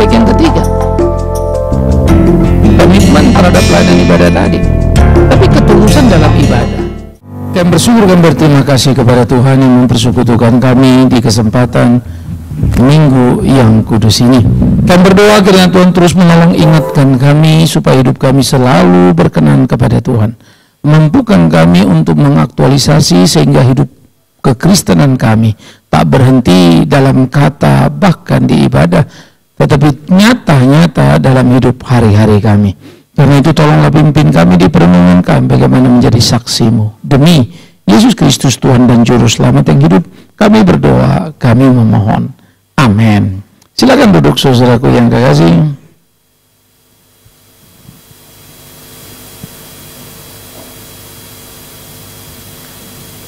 yang ketiga. Komitmen terhadap pelayanan ibadah tadi, tapi ketulusan dalam ibadah. Kami bersyukur dan berterima kasih kepada Tuhan yang mempersekutukan kami di kesempatan Minggu yang kudus ini. Kami berdoa kiranya Tuhan terus menolong ingatkan kami supaya hidup kami selalu berkenan kepada Tuhan. Mampukan kami untuk mengaktualisasi sehingga hidup kekristenan kami tak berhenti dalam kata bahkan di ibadah, tetapi nyata-nyata dalam hidup hari-hari kami. Karena itu tolonglah pimpin kami di perenungan kami bagaimana menjadi saksi-Mu. Demi Yesus Kristus Tuhan dan Juru Selamat yang hidup, kami berdoa, kami memohon. Amin. Silakan duduk saudaraku yang kekasih.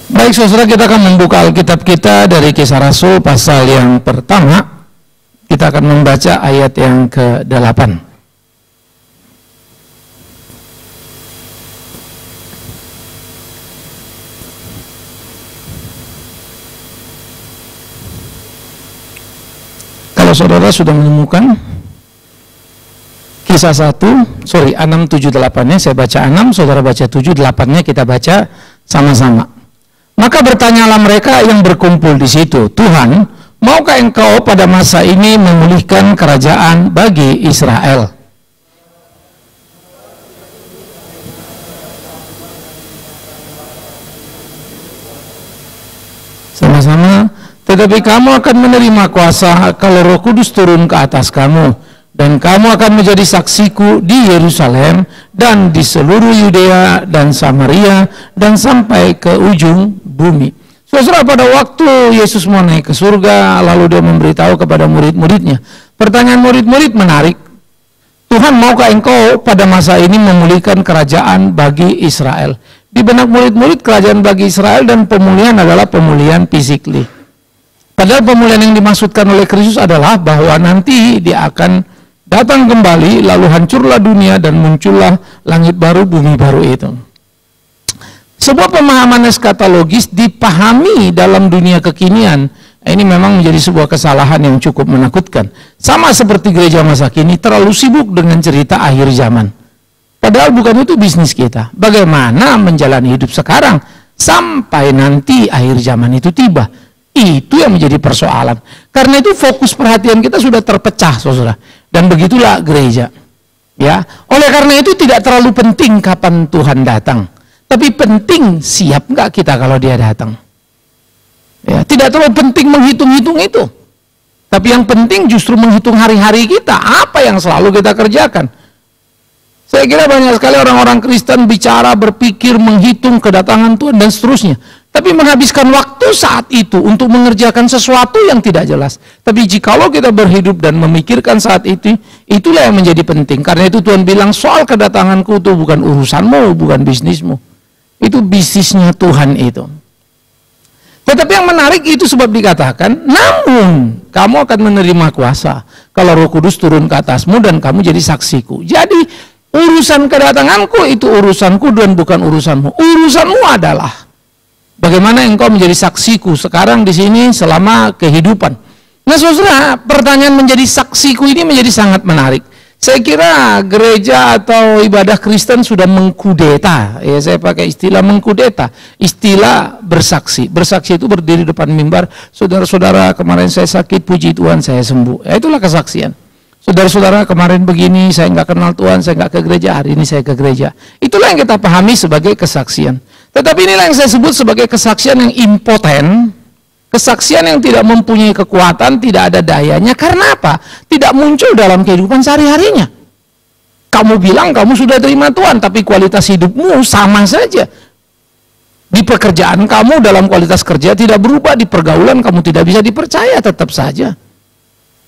Baik saudara, kita akan membuka Alkitab kita dari Kisah Rasul pasal yang pertama. Kita akan membaca ayat yang ke-8. Kalau saudara sudah menemukan Kisah 6, 7-8-nya, saya baca 6, saudara baca 7, 8-nya kita baca sama-sama. Maka bertanyalah mereka yang berkumpul di situ, Tuhan, maukah Engkau pada masa ini memulihkan kerajaan bagi Israel? Sama-sama. Tetapi kamu akan menerima kuasa kalau Roh Kudus turun ke atas kamu, dan kamu akan menjadi saksiku di Yerusalem dan di seluruh Yudea dan Samaria dan sampai ke ujung bumi. Saudara, pada waktu Yesus mau naik ke surga, lalu dia memberitahu kepada murid-muridnya. Pertanyaan murid-murid menarik. Tuhan, maukah Engkau pada masa ini memulihkan kerajaan bagi Israel? Di benak murid-murid, kerajaan bagi Israel dan pemulihan adalah pemulihan fisikly. Padahal pemulihan yang dimaksudkan oleh Kristus adalah bahwa nanti dia akan datang kembali, lalu hancurlah dunia dan muncullah langit baru, bumi baru itu. Sebuah pemahaman eskatologis dipahami dalam dunia kekinian, ini memang menjadi sebuah kesalahan yang cukup menakutkan. Sama seperti gereja masa kini terlalu sibuk dengan cerita akhir zaman. Padahal bukan itu bisnis kita. Bagaimana menjalani hidup sekarang sampai nanti akhir zaman itu tiba. Itu yang menjadi persoalan. Karena itu fokus perhatian kita sudah terpecah, saudara. Dan begitulah gereja. Ya, oleh karena itu tidak terlalu penting kapan Tuhan datang. Tapi penting siap nggak kita kalau dia datang. Ya, tidak terlalu penting menghitung-hitung itu. Tapi yang penting justru menghitung hari-hari kita. Apa yang selalu kita kerjakan. Saya kira banyak sekali orang-orang Kristen bicara, berpikir, menghitung kedatangan Tuhan dan seterusnya. Tapi menghabiskan waktu saat itu untuk mengerjakan sesuatu yang tidak jelas. Tapi jikalau kita berhidup dan memikirkan saat itu, itulah yang menjadi penting. Karena itu Tuhan bilang, soal kedatanganku itu bukan urusanmu, bukan bisnismu. Itu bisnisnya Tuhan itu. Tetapi yang menarik itu sebab dikatakan, namun kamu akan menerima kuasa kalau Roh Kudus turun ke atasmu dan kamu jadi saksiku. Jadi urusan kedatanganku itu urusanku dan bukan urusanmu. Urusanmu adalah bagaimana engkau menjadi saksiku sekarang di sini selama kehidupan. Nah saudara, pertanyaan menjadi saksiku ini menjadi sangat menarik. Saya kira gereja atau ibadah Kristen sudah mengkudeta, ya saya pakai istilah mengkudeta, istilah bersaksi. Bersaksi itu berdiri depan mimbar, saudara-saudara kemarin saya sakit, puji Tuhan saya sembuh. Ya itulah kesaksian. Saudara-saudara kemarin begini, saya nggak kenal Tuhan, saya nggak ke gereja, hari ini saya ke gereja. Itulah yang kita pahami sebagai kesaksian. Tetapi inilah yang saya sebut sebagai kesaksian yang impoten, kesaksian yang tidak mempunyai kekuatan, tidak ada dayanya. Karena apa? Tidak muncul dalam kehidupan sehari-harinya. Kamu bilang kamu sudah terima Tuhan, tapi kualitas hidupmu sama saja. Di pekerjaan kamu dalam kualitas kerja tidak berubah, di pergaulan kamu tidak bisa dipercaya, tetap saja.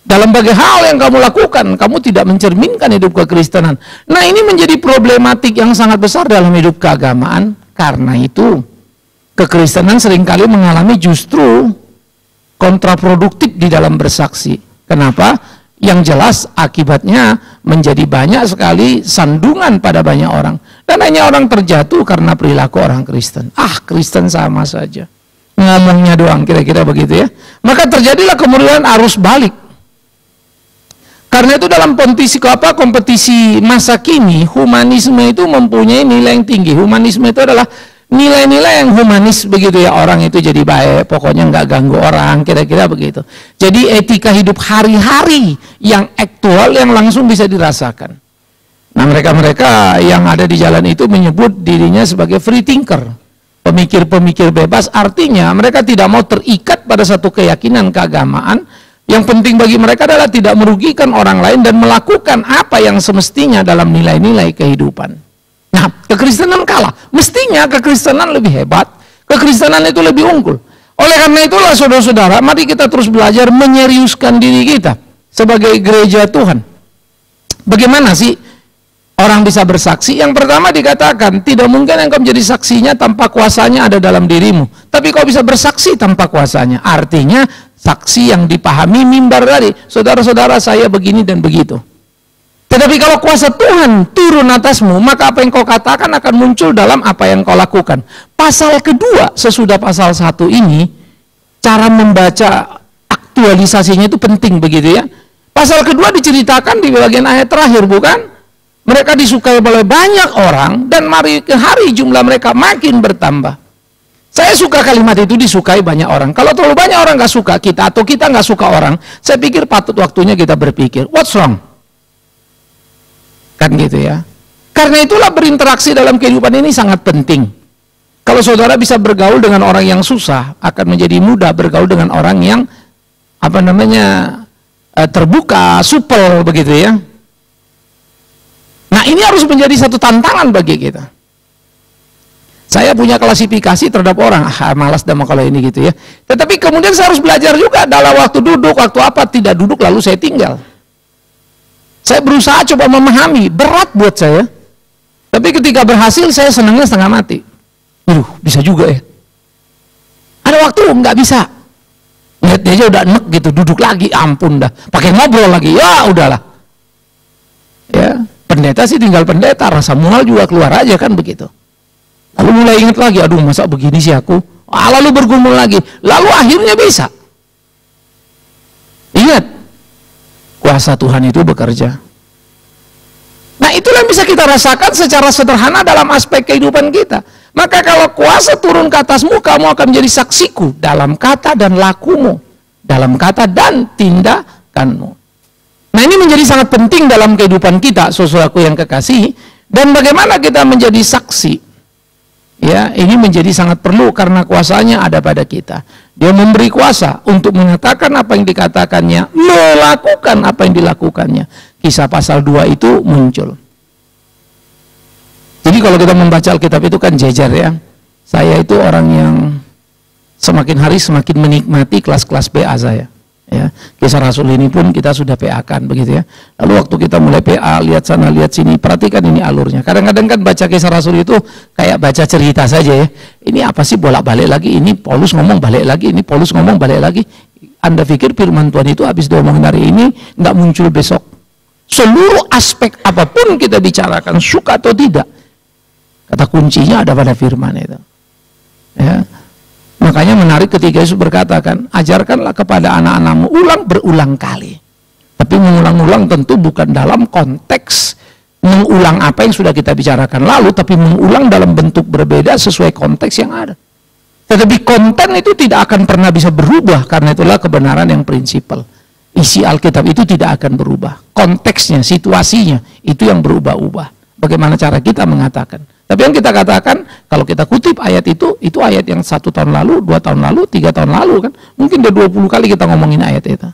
Dalam berbagai hal yang kamu lakukan, kamu tidak mencerminkan hidup kekristenan. Nah ini menjadi problematik yang sangat besar dalam hidup keagamaan. Karena itu, kekristenan seringkali mengalami justru kontraproduktif di dalam bersaksi. Kenapa? Yang jelas akibatnya menjadi banyak sekali sandungan pada banyak orang. Dan hanya orang terjatuh karena perilaku orang Kristen. Kristen sama saja. Ngomongnya doang, kira-kira begitu ya. Maka terjadilah kemudian arus balik. Karena itu dalam kompetisi masa kini, humanisme itu mempunyai nilai yang tinggi. Humanisme itu adalah nilai-nilai yang humanis begitu ya, orang itu jadi baik, pokoknya nggak ganggu orang, kira-kira begitu. Jadi etika hidup hari-hari yang aktual yang langsung bisa dirasakan. Nah, mereka-mereka yang ada di jalan itu menyebut dirinya sebagai free thinker, pemikir-pemikir bebas, artinya mereka tidak mau terikat pada satu keyakinan keagamaan. Yang penting bagi mereka adalah tidak merugikan orang lain dan melakukan apa yang semestinya dalam nilai-nilai kehidupan. Nah, kekristenan kalah. Mestinya kekristenan lebih hebat, kekristenan itu lebih unggul. Oleh karena itulah saudara-saudara, mari kita terus belajar menyeriuskan diri kita sebagai gereja Tuhan. Bagaimana sih orang bisa bersaksi? Yang pertama dikatakan, tidak mungkin engkau menjadi saksinya tanpa kuasanya ada dalam dirimu. Tapi kau bisa bersaksi tanpa kuasanya. Artinya, saksi yang dipahami mimbar tadi, saudara-saudara saya begini dan begitu. Tetapi kalau kuasa Tuhan turun atasmu, maka apa yang kau katakan akan muncul dalam apa yang kau lakukan. Pasal kedua, sesudah pasal 1 ini, cara membaca aktualisasinya itu penting begitu ya. Pasal kedua diceritakan di bagian ayat terakhir, bukan? Mereka disukai oleh banyak orang, dan mari ke hari jumlah mereka makin bertambah. Saya suka kalimat itu, disukai banyak orang. Kalau terlalu banyak orang nggak suka kita, atau kita nggak suka orang, saya pikir patut waktunya kita berpikir, what's wrong? Kan gitu ya. Karena itulah berinteraksi dalam kehidupan ini sangat penting. Kalau saudara bisa bergaul dengan orang yang susah, akan menjadi mudah bergaul dengan orang yang terbuka, supel begitu ya. Nah, ini harus menjadi satu tantangan bagi kita. Saya punya klasifikasi terhadap orang, malas dah kalau ini gitu ya. Tetapi kemudian saya harus belajar juga dalam waktu duduk, waktu apa, tidak duduk lalu saya tinggal. Saya berusaha coba memahami, berat buat saya. Tapi ketika berhasil saya senangnya setengah mati. Bisa juga ya. Ada waktu nggak bisa. Lihat dia aja udah enek gitu, duduk lagi, ampun dah. Pakai ngobrol lagi, ya udahlah. Ya, pendeta sih tinggal pendeta, rasa mual juga keluar aja kan begitu. Lalu mulai ingat lagi, aduh masa begini sih aku. Lalu bergumul lagi. Lalu akhirnya bisa. Ingat, kuasa Tuhan itu bekerja. Nah, itulah yang bisa kita rasakan secara sederhana dalam aspek kehidupan kita. Maka kalau kuasa turun ke atasmu, kamu akan menjadi saksiku dalam kata dan lakumu, dalam kata dan tindakanmu. Nah, ini menjadi sangat penting dalam kehidupan kita, saudaraku yang kekasih. Dan bagaimana kita menjadi saksi? Ya, ini menjadi sangat perlu karena kuasanya ada pada kita. Dia memberi kuasa untuk menyatakan apa yang dikatakannya, melakukan apa yang dilakukannya. Kisah pasal 2 itu muncul. Jadi kalau kita membaca Alkitab itu kan jejer ya. Saya itu orang yang semakin hari semakin menikmati kelas-kelas PA saya. Ya, Kisah Rasul ini pun kita sudah PA-kan begitu ya. Lalu waktu kita mulai PA, lihat sana lihat sini, perhatikan ini alurnya. Kadang-kadang kan baca Kisah Rasul itu kayak baca cerita saja ya. Ini apa sih bolak-balik lagi, ini Paulus ngomong balik lagi, ini Paulus ngomong balik lagi. Anda pikir firman Tuhan itu habis diomongin hari ini nggak muncul besok? Seluruh aspek apapun kita bicarakan, suka atau tidak, kata kuncinya ada pada firman itu. Ya. Makanya menarik ketika Yesus berkata kan, ajarkanlah kepada anak-anakmu berulang kali. Tapi mengulang-ulang tentu bukan dalam konteks mengulang apa yang sudah kita bicarakan lalu, tapi mengulang dalam bentuk berbeda sesuai konteks yang ada. Tetapi konten itu tidak akan pernah bisa berubah, karena itulah kebenaran yang prinsipal. Isi Alkitab itu tidak akan berubah. Konteksnya, situasinya, itu yang berubah-ubah. Bagaimana cara kita mengatakan. Tapi yang kita katakan, kalau kita kutip ayat itu ayat yang 1 tahun lalu, 2 tahun lalu, 3 tahun lalu kan. Mungkin udah 20 kali kita ngomongin ayat itu.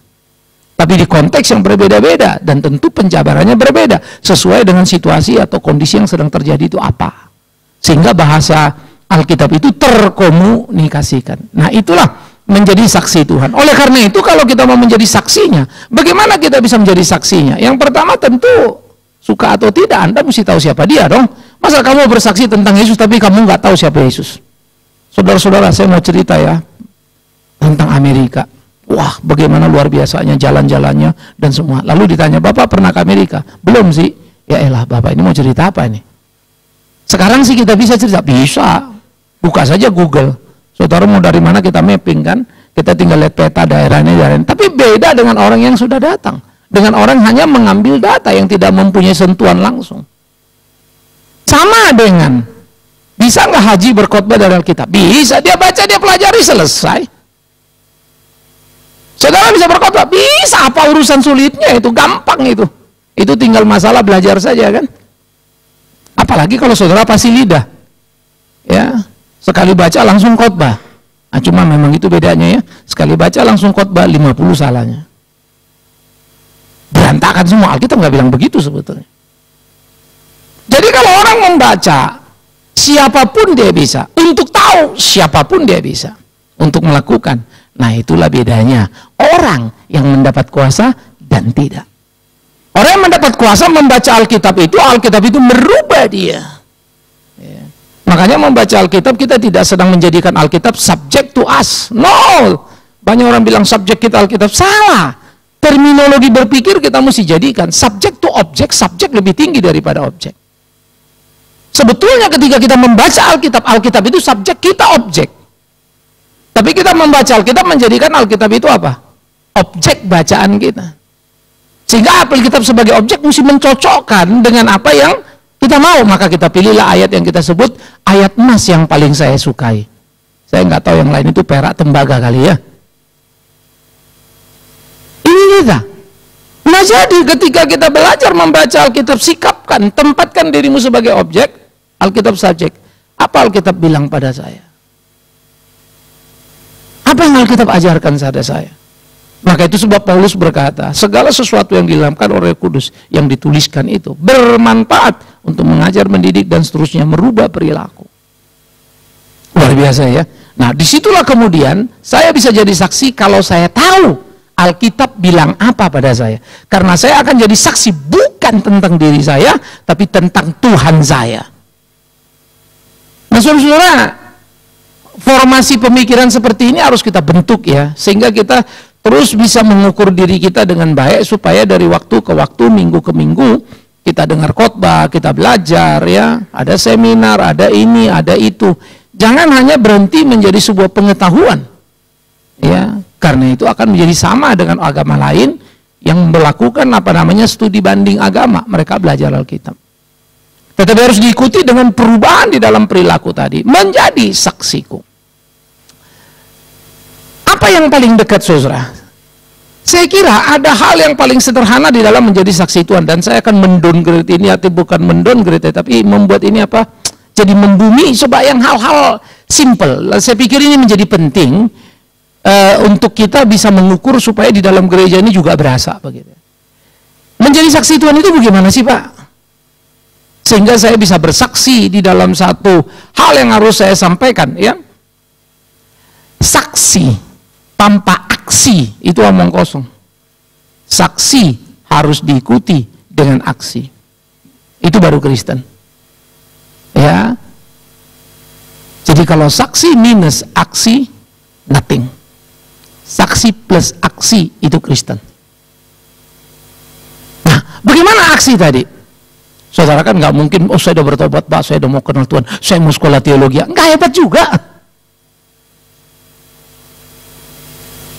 Tapi di konteks yang berbeda-beda, dan tentu penjabarannya berbeda, sesuai dengan situasi atau kondisi yang sedang terjadi itu apa. Sehingga bahasa Alkitab itu terkomunikasikan. Nah, itulah menjadi saksi Tuhan. Oleh karena itu, kalau kita mau menjadi saksinya, bagaimana kita bisa menjadi saksinya? Yang pertama tentu, suka atau tidak, Anda mesti tahu siapa dia dong. Masa kamu bersaksi tentang Yesus tapi kamu nggak tahu siapa Yesus? Saudara-saudara, saya mau cerita ya tentang Amerika. Wah, bagaimana luar biasanya jalan-jalannya dan semua. Lalu ditanya, Bapak pernah ke Amerika? Belum sih. Ya elah, Bapak ini mau cerita apa ini? Sekarang sih kita bisa cerita, bisa. Buka saja Google. Saudara mau dari mana kita mapping kan? Kita tinggal lihat peta daerahnya. Tapi beda dengan orang yang sudah datang. dengan orang hanya mengambil data yang tidak mempunyai sentuhan langsung. Sama dengan, bisa nggak haji berkhotbah dari Alkitab? Bisa, dia baca, dia pelajari, selesai. Saudara bisa berkhotbah? Bisa, apa urusan sulitnya itu? Gampang itu. Itu tinggal masalah belajar saja kan. Apalagi kalau saudara pasti lidah. Ya, sekali baca langsung khotbah. Nah, cuma memang itu bedanya ya. Sekali baca langsung khotbah, 50 salahnya. Berantakan semua. Alkitab nggak bilang begitu sebetulnya. Jadi kalau orang membaca, siapapun dia bisa. Untuk tahu, siapapun dia bisa. Untuk melakukan. Nah, itulah bedanya. Orang yang mendapat kuasa dan tidak. Orang yang mendapat kuasa membaca Alkitab itu merubah dia. Ya. Makanya membaca Alkitab, kita tidak sedang menjadikan Alkitab subject to us. No. Banyak orang bilang subjek kita Alkitab. Salah. Terminologi berpikir kita mesti jadikan subject to objek. Subjek lebih tinggi daripada objek. Sebetulnya ketika kita membaca Alkitab, Alkitab itu subjek, kita objek. Tapi kita membaca Alkitab menjadikan Alkitab itu apa? Objek bacaan kita. Sehingga Alkitab sebagai objek mesti mencocokkan dengan apa yang kita mau. Maka kita pilihlah ayat yang kita sebut ayat emas yang paling saya sukai. Saya nggak tahu yang lain itu perak tembaga kali ya. Ini kita. Nah, jadi ketika kita belajar membaca Alkitab, sikapkan, tempatkan dirimu sebagai objek, Alkitab subjek. Apa Alkitab bilang pada saya? Apa yang Alkitab ajarkan pada saya? Maka itu sebab Paulus berkata, segala sesuatu yang dilakukan oleh Kudus, yang dituliskan itu, bermanfaat untuk mengajar, mendidik, dan seterusnya, merubah perilaku. Luar biasa ya. Nah, disitulah kemudian, saya bisa jadi saksi kalau saya tahu Alkitab bilang apa pada saya. Karena saya akan jadi saksi bukan tentang diri saya, tapi tentang Tuhan saya. Nah, saudara-saudara, formasi pemikiran seperti ini harus kita bentuk ya, sehingga kita terus bisa mengukur diri kita dengan baik, supaya dari waktu ke waktu, minggu ke minggu, kita dengar khotbah, kita belajar ya, ada seminar, ada ini, ada itu. Jangan hanya berhenti menjadi sebuah pengetahuan. Ya, karena itu akan menjadi sama dengan agama lain yang melakukan studi banding agama, mereka belajar Alkitab. Tetapi harus diikuti dengan perubahan di dalam perilaku tadi, menjadi saksiku. Apa yang paling dekat, saudara? Saya kira ada hal yang paling sederhana di dalam menjadi saksi Tuhan, dan saya akan mendowngrade ini, atau bukan mendowngrade, tapi membuat ini apa? Jadi membumi, coba yang hal-hal simple. Saya pikir ini menjadi penting untuk kita bisa mengukur supaya di dalam gereja ini juga berasa begitu. Menjadi saksi Tuhan itu bagaimana sih, Pak? Sehingga saya bisa bersaksi di dalam satu hal yang harus saya sampaikan ya. Saksi tanpa aksi itu omong kosong. Saksi harus diikuti dengan aksi. Itu baru Kristen. Ya. Jadi kalau saksi minus aksi, nothing. Saksi plus aksi itu Kristen. Nah, bagaimana aksi tadi? Saudara kan nggak mungkin, oh saya udah bertobat Pak, saya udah mau kenal Tuhan, saya mau sekolah teologi. Nggak hebat juga.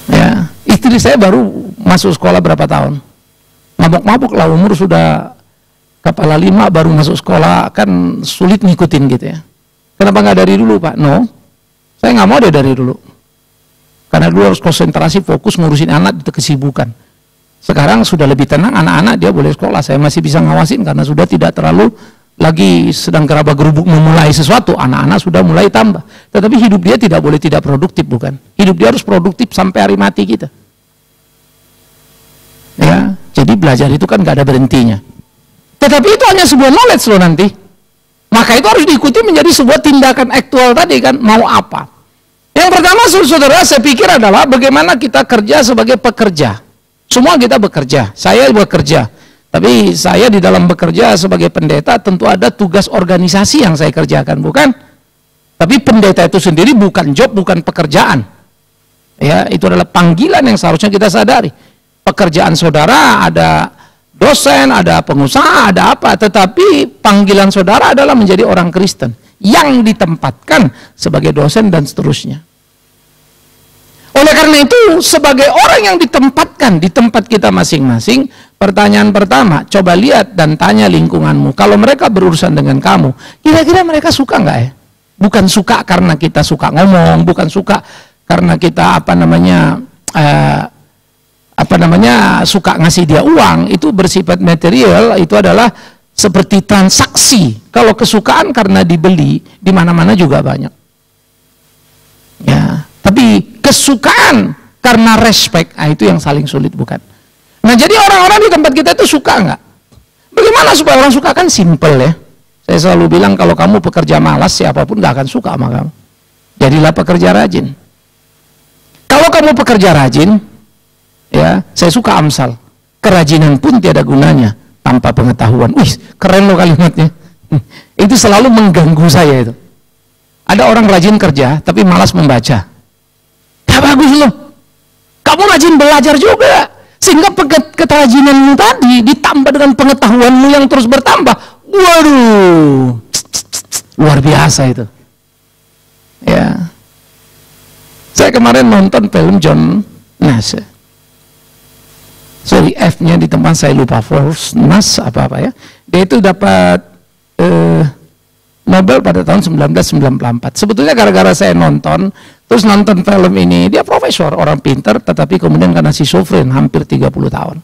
Ya, istri saya baru masuk sekolah berapa tahun. Mabuk-mabuk lah, umur sudah kepala 5 baru masuk sekolah, kan sulit ngikutin gitu ya. Kenapa nggak dari dulu Pak? No, saya nggak mau dari dulu. Karena dulu harus konsentrasi, fokus ngurusin anak, itu kesibukan. Sekarang sudah lebih tenang, anak-anak dia boleh sekolah, saya masih bisa ngawasin karena sudah tidak terlalu lagi sedang gerabak-gerubuk memulai sesuatu, anak-anak sudah mulai tambah. Tetapi hidup dia tidak boleh tidak produktif, bukan? Hidup dia harus produktif sampai hari mati kita. Ya, jadi belajar itu kan gak ada berhentinya. Tetapi itu hanya sebuah knowledge loh nanti. Maka itu harus diikuti menjadi sebuah tindakan aktual tadi kan, mau apa. Yang pertama saudara saya pikir adalah bagaimana kita kerja sebagai pekerja. Semua kita bekerja, saya bekerja. Tapi saya di dalam bekerja sebagai pendeta tentu ada tugas organisasi yang saya kerjakan, bukan? Tapi pendeta itu sendiri bukan job, bukan pekerjaan. Ya, itu adalah panggilan yang seharusnya kita sadari. Pekerjaan saudara ada dosen, ada pengusaha, ada apa. Tetapi panggilan saudara adalah menjadi orang Kristen yang ditempatkan sebagai dosen dan seterusnya. Oleh karena itu, sebagai orang yang ditempatkan di tempat kita masing-masing, pertanyaan pertama, coba lihat dan tanya lingkunganmu. Kalau mereka berurusan dengan kamu, kira-kira mereka suka nggak ya? Bukan suka karena kita suka ngomong, bukan suka karena kita suka ngasih dia uang. Itu bersifat material, itu adalah seperti transaksi. Kalau kesukaan karena dibeli, di mana-mana juga banyak. Ya, tapi kesukaan karena respect, itu yang saling sulit, bukan? Nah, jadi orang-orang di tempat kita itu suka nggak? Bagaimana supaya orang suka? Kan simple ya. Saya selalu bilang kalau kamu pekerja malas, siapapun nggak akan suka sama kamu. Jadilah pekerja rajin. Kalau kamu pekerja rajin, ya, saya suka Amsal. Kerajinan pun tiada gunanya tanpa pengetahuan. Wih, keren loh kalimatnya. Itu selalu mengganggu saya itu. Ada orang rajin kerja tapi malas membaca. Ya bagus loh. Kamu rajin belajar juga. Sehingga keterajinanmu tadi ditambah dengan pengetahuanmu yang terus bertambah. Waduh, luar biasa itu. Ya, saya kemarin nonton film John Nash. Sorry, F-nya di tempat saya lupa. Force Nash apa ya? Dia itu dapat Nobel pada tahun 1994. Sebetulnya gara-gara saya nonton, terus nonton film ini, dia profesor, orang pintar, tetapi kemudian karena schizofren hampir 30 tahun.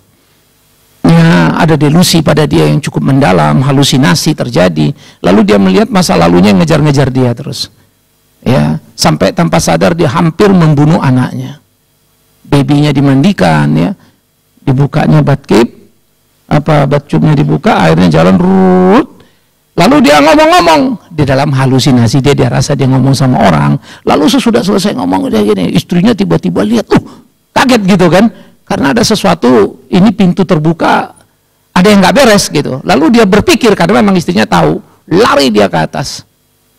Ya, ada delusi pada dia yang cukup mendalam, halusinasi terjadi. Lalu dia melihat masa lalunya ngejar-ngejar dia terus. Ya, sampai tanpa sadar dia hampir membunuh anaknya. Babynya dimandikan, ya, dibukanya batcubnya dibuka, airnya jalan rut. Lalu dia ngomong-ngomong di dalam halusinasi dia rasa dia ngomong sama orang. Lalu sesudah selesai ngomong dia gini, istrinya tiba-tiba lihat, kaget gitu kan? Karena ada sesuatu, ini pintu terbuka, ada yang nggak beres gitu. Lalu dia berpikir karena memang istrinya tahu, lari dia ke atas.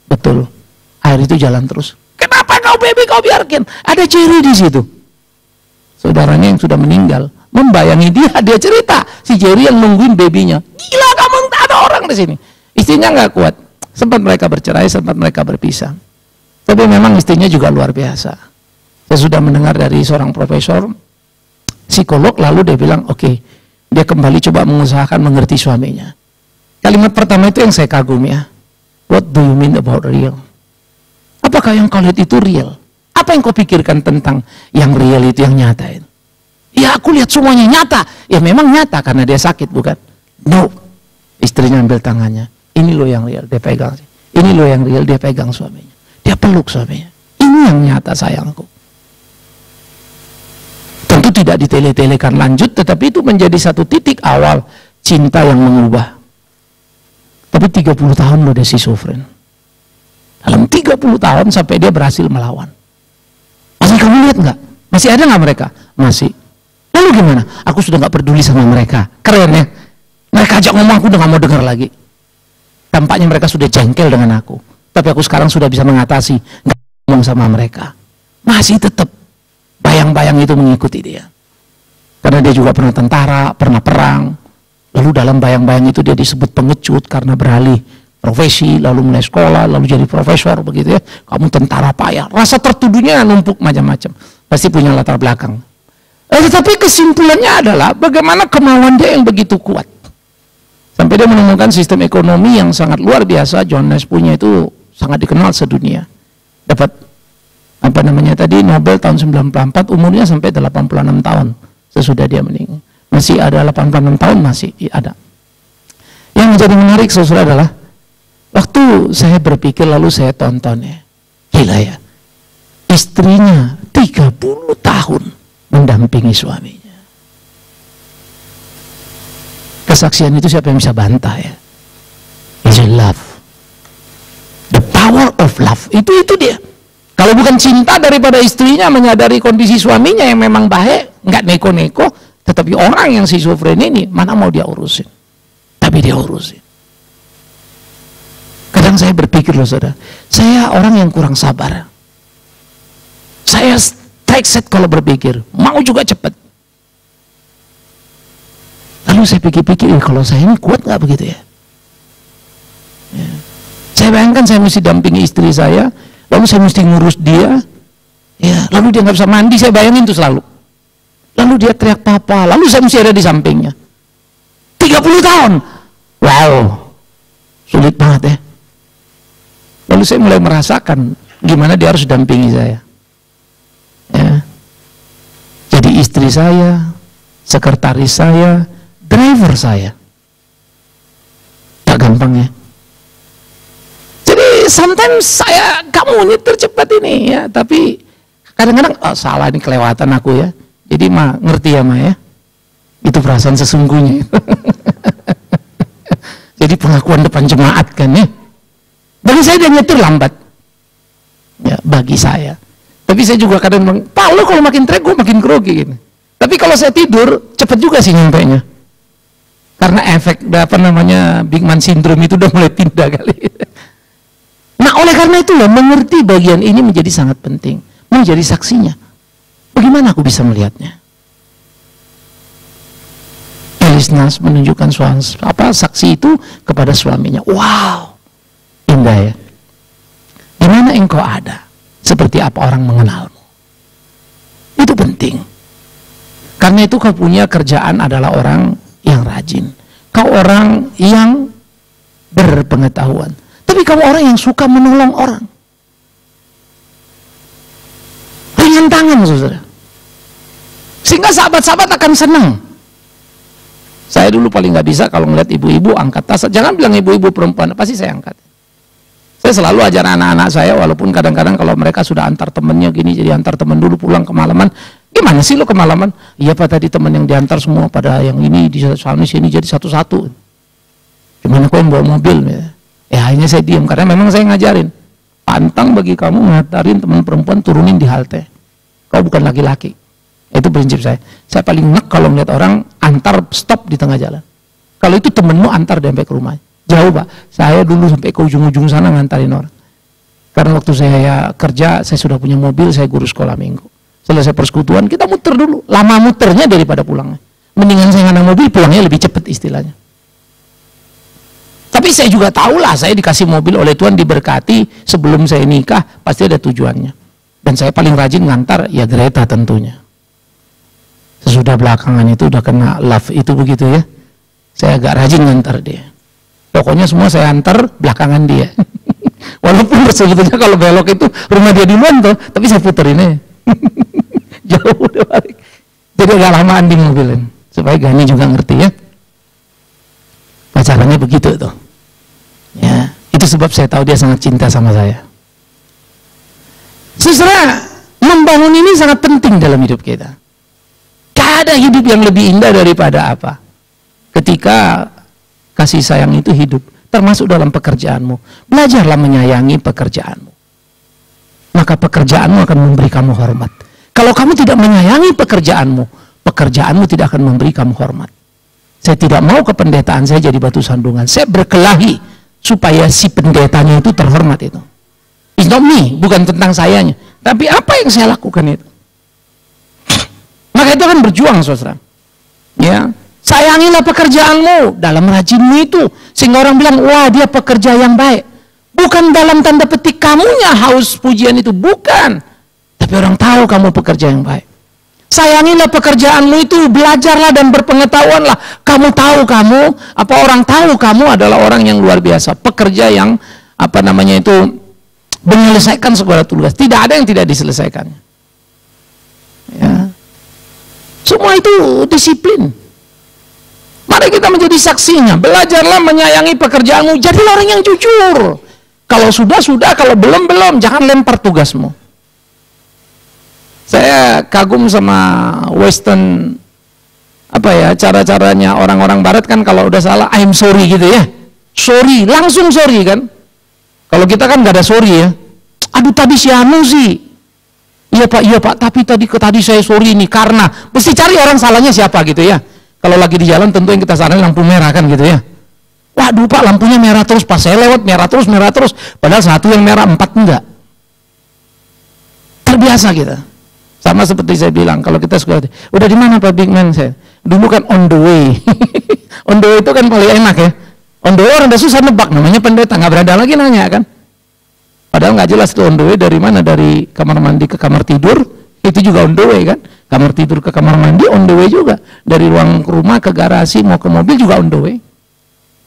Betul, air itu jalan terus. Kenapa kau biarkan? Ada Jerry di situ. Saudaranya yang sudah meninggal membayangi dia cerita si Jerry yang nungguin babynya. Gila kamu, tak ada orang di sini. Istrinya nggak kuat, sempat mereka bercerai, sempat mereka berpisah. Tapi memang istrinya juga luar biasa. Saya sudah mendengar dari seorang profesor psikolog, lalu dia bilang, oke, dia kembali coba mengusahakan mengerti suaminya. Kalimat pertama itu yang saya kagumi ya. What do you mean about real? Apakah yang kau lihat itu real? Apa yang kau pikirkan tentang yang real itu, yang nyata itu? Ya aku lihat semuanya nyata. Ya memang nyata karena dia sakit, bukan? No. Istrinya ambil tangannya. Ini loh yang real, dia pegang. Ini loh yang real, dia pegang suaminya. Dia peluk suaminya. Ini yang nyata sayangku. Tentu tidak ditele-telekan lanjut, tetapi itu menjadi satu titik awal cinta yang mengubah. Tapi 30 tahun loh dia schizofren. Dalam 30 tahun sampai dia berhasil melawan. Masih kamu lihat nggak? Masih ada nggak mereka? Masih. Lalu gimana? Aku sudah nggak peduli sama mereka. Keren ya? Mereka ajak ngomong, aku udah nggak mau dengar lagi. Tampaknya mereka sudah jengkel dengan aku. Tapi aku sekarang sudah bisa mengatasi, nggak ngomong sama mereka. Masih tetap bayang-bayang itu mengikuti dia. Karena dia juga pernah tentara, pernah perang. Lalu dalam bayang-bayang itu dia disebut pengecut karena beralih profesi, lalu mulai sekolah, lalu jadi profesor, begitu ya. Kamu tentara payah. Rasa tertuduhnya numpuk macam-macam. Pasti punya latar belakang. Tetapi kesimpulannya adalah bagaimana kemauan dia yang begitu kuat. Sampai dia menemukan sistem ekonomi yang sangat luar biasa. John Nash punya itu sangat dikenal sedunia. Dapat Nobel tahun 94, umurnya sampai 86 tahun sesudah dia meninggal. Masih ada 86 tahun, masih ada. Yang menjadi menarik saudara adalah waktu saya berpikir lalu saya tonton ya. Gila ya. Istrinya 30 tahun mendampingi suaminya. Kesaksian itu siapa yang bisa bantah ya? It's love. The power of love. Itu dia. Kalau bukan cinta daripada istrinya menyadari kondisi suaminya yang memang baik, nggak neko-neko, tetapi orang yang schizofren ini mana mau dia urusin? Tapi dia urusin. Kadang saya berpikir loh saudara, saya orang yang kurang sabar. Saya set kalau berpikir, mau juga cepat. Lalu saya pikir-pikir, kalau saya ini kuat nggak begitu ya? Saya bayangkan saya mesti dampingi istri saya, lalu saya mesti ngurus dia, ya, lalu dia nggak bisa mandi, saya bayangin itu selalu. Lalu dia teriak papa, lalu saya mesti ada di sampingnya. 30 tahun. Wow, sulit banget ya. Lalu saya mulai merasakan gimana dia harus dampingi saya. Ya. Jadi istri saya, sekretaris saya, driver saya. Tak gampang ya. Jadi sometimes kamu nyetir cepat ini ya, tapi kadang-kadang salah ini kelewatan aku ya. Jadi ngerti ya ya. Itu perasaan sesungguhnya. Jadi pengakuan depan jemaat kan ya. Bagi saya dia nyetir lambat. Ya, bagi saya. Tapi saya juga kadang bilang, Pak, lo kalau makin trek gue makin grogi gitu. Tapi kalau saya tidur, cepat juga sih nyampainya. Karena efek Big Man Syndrome itu udah mulai pindah kali. Nah, oleh karena itulah mengerti bagian ini menjadi sangat penting. Menjadi saksinya. Bagaimana aku bisa melihatnya? Elisnas menunjukkan saksi itu kepada suaminya. Wow, indah ya. Di mana engkau ada? Seperti apa orang mengenalmu? Itu penting. Karena itu kau punya kerjaan adalah orang yang rajin. Kau orang yang berpengetahuan. Tapi kamu orang yang suka menolong orang. Ringan tangan, saudara. Sehingga sahabat-sahabat akan senang. Saya dulu paling nggak bisa kalau ngeliat ibu-ibu angkat tas. Jangan bilang ibu-ibu perempuan, pasti saya angkat. Saya selalu ajar anak-anak saya, walaupun kadang-kadang kalau mereka sudah antar temennya gini, jadi antar temen dulu pulang kemalaman. Gimana sih lo kemalaman? Iya Pak, tadi temen yang diantar semua pada yang ini di sana sini jadi satu-satu. Gimana kok yang bawa mobil? Ya akhirnya saya diam karena memang saya ngajarin. Pantang bagi kamu ngatarin teman perempuan turunin di halte. Kau bukan laki-laki. Itu prinsip saya. Saya paling nek kalau melihat orang antar stop di tengah jalan. Kalau itu temenmu antar sampai ke rumah. Jauh Pak. Saya dulu sampai ke ujung-ujung sana ngantarin orang. Karena waktu saya kerja, saya sudah punya mobil, saya guru sekolah minggu. Selesai persekutuan, kita muter dulu. Lama muternya daripada pulangnya. Mendingan saya ngandang mobil, pulangnya lebih cepat istilahnya. Tapi saya juga tahu lah, saya dikasih mobil oleh Tuhan, diberkati. Sebelum saya nikah, pasti ada tujuannya. Dan saya paling rajin ngantar, ya Greta tentunya. Sesudah belakangan itu udah kena love itu begitu ya. Saya agak rajin ngantar dia. Pokoknya semua saya antar belakangan dia. Walaupun sebetulnya kalau belok itu rumah dia duluan tuh, tapi saya puterin aja. Jauh udah balik. Jadi agak lamaan di mobilin. Supaya Gani juga ngerti ya. Pacarannya begitu tuh. Ya, itu sebab saya tahu dia sangat cinta sama saya. Saudara, membangun ini sangat penting dalam hidup kita. Gak ada hidup yang lebih indah daripada apa? Ketika kasih sayang itu hidup, termasuk dalam pekerjaanmu. Belajarlah menyayangi pekerjaanmu. Maka pekerjaanmu akan memberi kamu hormat. Kalau kamu tidak menyayangi pekerjaanmu, pekerjaanmu tidak akan memberi kamu hormat. Saya tidak mau kependetaan saya jadi batu sandungan. Saya berkelahi supaya si pendetanya itu terhormat itu. It's not me, bukan tentang sayanya. Tapi apa yang saya lakukan itu? Maka itu akan berjuang, saudara. Ya, sayangilah pekerjaanmu dalam rajinmu itu, sehingga orang bilang, wah dia pekerja yang baik. Bukan dalam tanda petik kamunya haus pujian itu, bukan. Tapi orang tahu kamu pekerja yang baik. Sayangilah pekerjaanmu itu, belajarlah dan berpengetahuanlah. Kamu tahu orang tahu kamu adalah orang yang luar biasa, pekerja yang menyelesaikan segala tugas. Tidak ada yang tidak diselesaikan. Ya. Semua itu disiplin. Mari kita menjadi saksinya. Belajarlah menyayangi pekerjaanmu. Jadilah orang yang jujur. Kalau sudah, kalau belum. Jangan lempar tugasmu. Saya kagum sama Western, cara-caranya orang-orang Barat kan kalau udah salah, I'm sorry gitu ya. Sorry, langsung sorry kan. Kalau kita kan gak ada sorry ya. Aduh tadi si Anu sih. Iya pak, tapi tadi saya sorry nih karena. Mesti cari orang salahnya siapa gitu ya. Kalau lagi di jalan tentu yang kita saranin lampu merah kan gitu ya. Waduh pak, lampunya merah terus, pas saya lewat merah terus. Padahal satu yang merah, 4 enggak. Terbiasa kita. Sama seperti saya bilang, kalau kita suka, udah di mana Pak Big Man? Saya dulu kan on the way. On the way itu kan paling enak ya. On the way orang udah susah nebak, namanya pendeta, nggak berada lagi nanya kan. Padahal nggak jelas itu on the way dari mana, dari kamar mandi ke kamar tidur, itu juga on the way kan. kamar tidur ke kamar mandi on the way juga, dari ruang ke rumah ke garasi mau ke mobil juga on the way.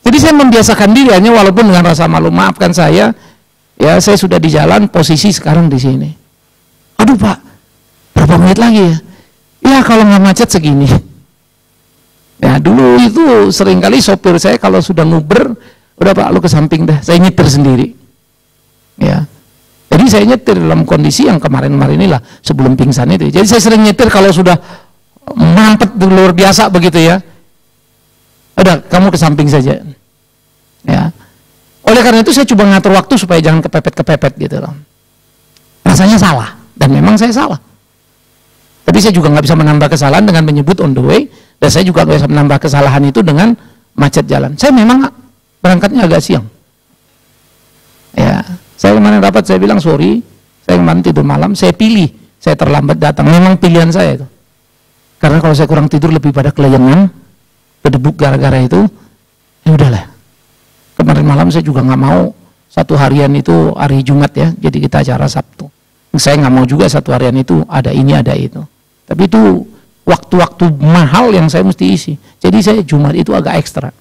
Jadi saya membiasakan diri, hanya walaupun dengan rasa malu, maafkan saya, ya saya sudah di jalan, posisi sekarang di sini. Aduh Pak, berapa menit lagi ya? Ya kalau nggak macet segini. Ya dulu itu seringkali sopir saya kalau sudah nguber, udah Pak lu ke samping dah, saya nyetir sendiri. Ya, jadi saya nyetir dalam kondisi yang kemarin-kemarin inilah sebelum pingsan itu. Jadi saya sering nyetir kalau sudah mampet luar biasa begitu ya. Udah kamu ke samping saja. Ya. Oleh karena itu saya coba ngatur waktu supaya jangan kepepet-kepepet gitu loh. Rasanya salah dan memang saya salah. Tapi saya juga nggak bisa menambah kesalahan dengan menyebut on the way, dan saya juga nggak bisa menambah kesalahan itu dengan macet jalan. Saya memang berangkatnya agak siang. Ya. Saya kemarin rapat, saya bilang sorry, saya kemarin tidur malam, saya pilih, saya terlambat datang, memang pilihan saya itu. Karena kalau saya kurang tidur lebih pada kelayangan, kedebuk gara-gara itu, ya udahlah. Kemarin malam saya juga nggak mau satu harian itu hari Jumat ya, jadi kita acara Sabtu. Saya nggak mau juga satu harian itu ada ini ada itu. Tapi itu waktu-waktu mahal yang saya mesti isi. Jadi saya Jumat itu agak ekstra.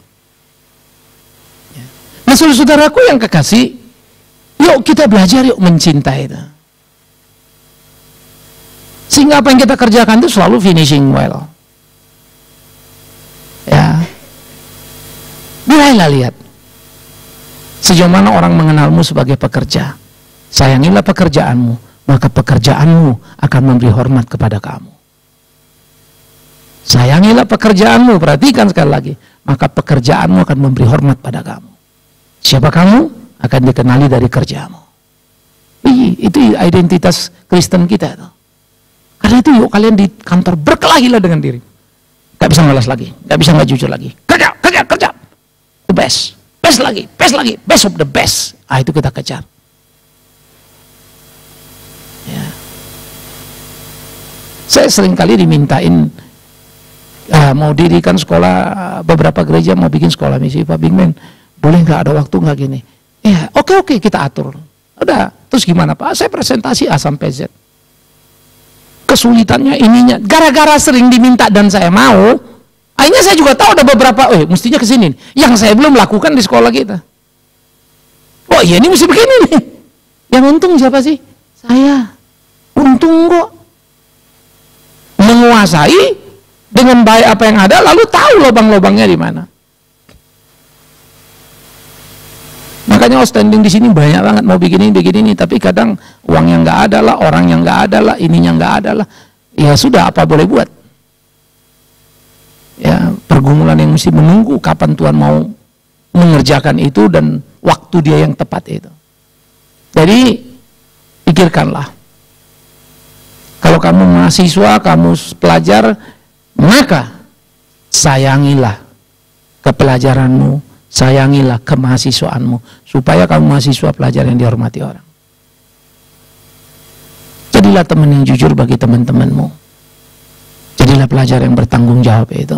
Nah saudaraku yang kekasih, yuk kita belajar yuk mencintai itu. Sehingga apa yang kita kerjakan itu selalu finishing well. Ya. Mulailah lihat. Sejauh mana orang mengenalmu sebagai pekerja. Sayangilah pekerjaanmu, maka pekerjaanmu akan memberi hormat kepada kamu. Sayangilah pekerjaanmu, perhatikan sekali lagi, maka pekerjaanmu akan memberi hormat pada kamu. Siapa kamu? Akan dikenali dari kerjamu. Itu identitas Kristen kita itu. Karena itu yuk kalian di kantor berkelahilah dengan diri. Gak bisa malas lagi, gak bisa gak jujur lagi. Kerja. The best lagi, best of the best. Itu kita kejar. Ya. Saya seringkali dimintain mau dirikan sekolah, beberapa gereja mau bikin sekolah misi. Pak Bingmen, boleh nggak ada waktu nggak gini? Ya, oke, kita atur. Udah, terus gimana Pak? Saya presentasi A sampai Z. Kesulitannya ininya, gara-gara sering diminta dan saya mau, akhirnya saya juga tahu ada beberapa, mestinya kesini. Yang saya belum lakukan di sekolah kita. Oh iya, ini mesti begini nih. Yang untung siapa sih? Saya. Untung kok. Menguasai dengan baik apa yang ada, lalu tahu lubang-lubangnya di mana. Makanya outstanding di sini banyak banget mau bikin ini, tapi kadang uang yang nggak ada lah, orang yang nggak ada lah, ininya nggak ada lah. Ya sudah, apa boleh buat? Ya pergumulan yang mesti menunggu kapan Tuhan mau mengerjakan itu dan waktu dia yang tepat itu. Jadi pikirkanlah. Kalau kamu mahasiswa, kamu pelajar, maka sayangilah kepelajaranmu, sayangilah kemahasiswaanmu, supaya kamu mahasiswa pelajar yang dihormati orang. Jadilah teman yang jujur bagi teman-temanmu. Jadilah pelajar yang bertanggung jawab itu.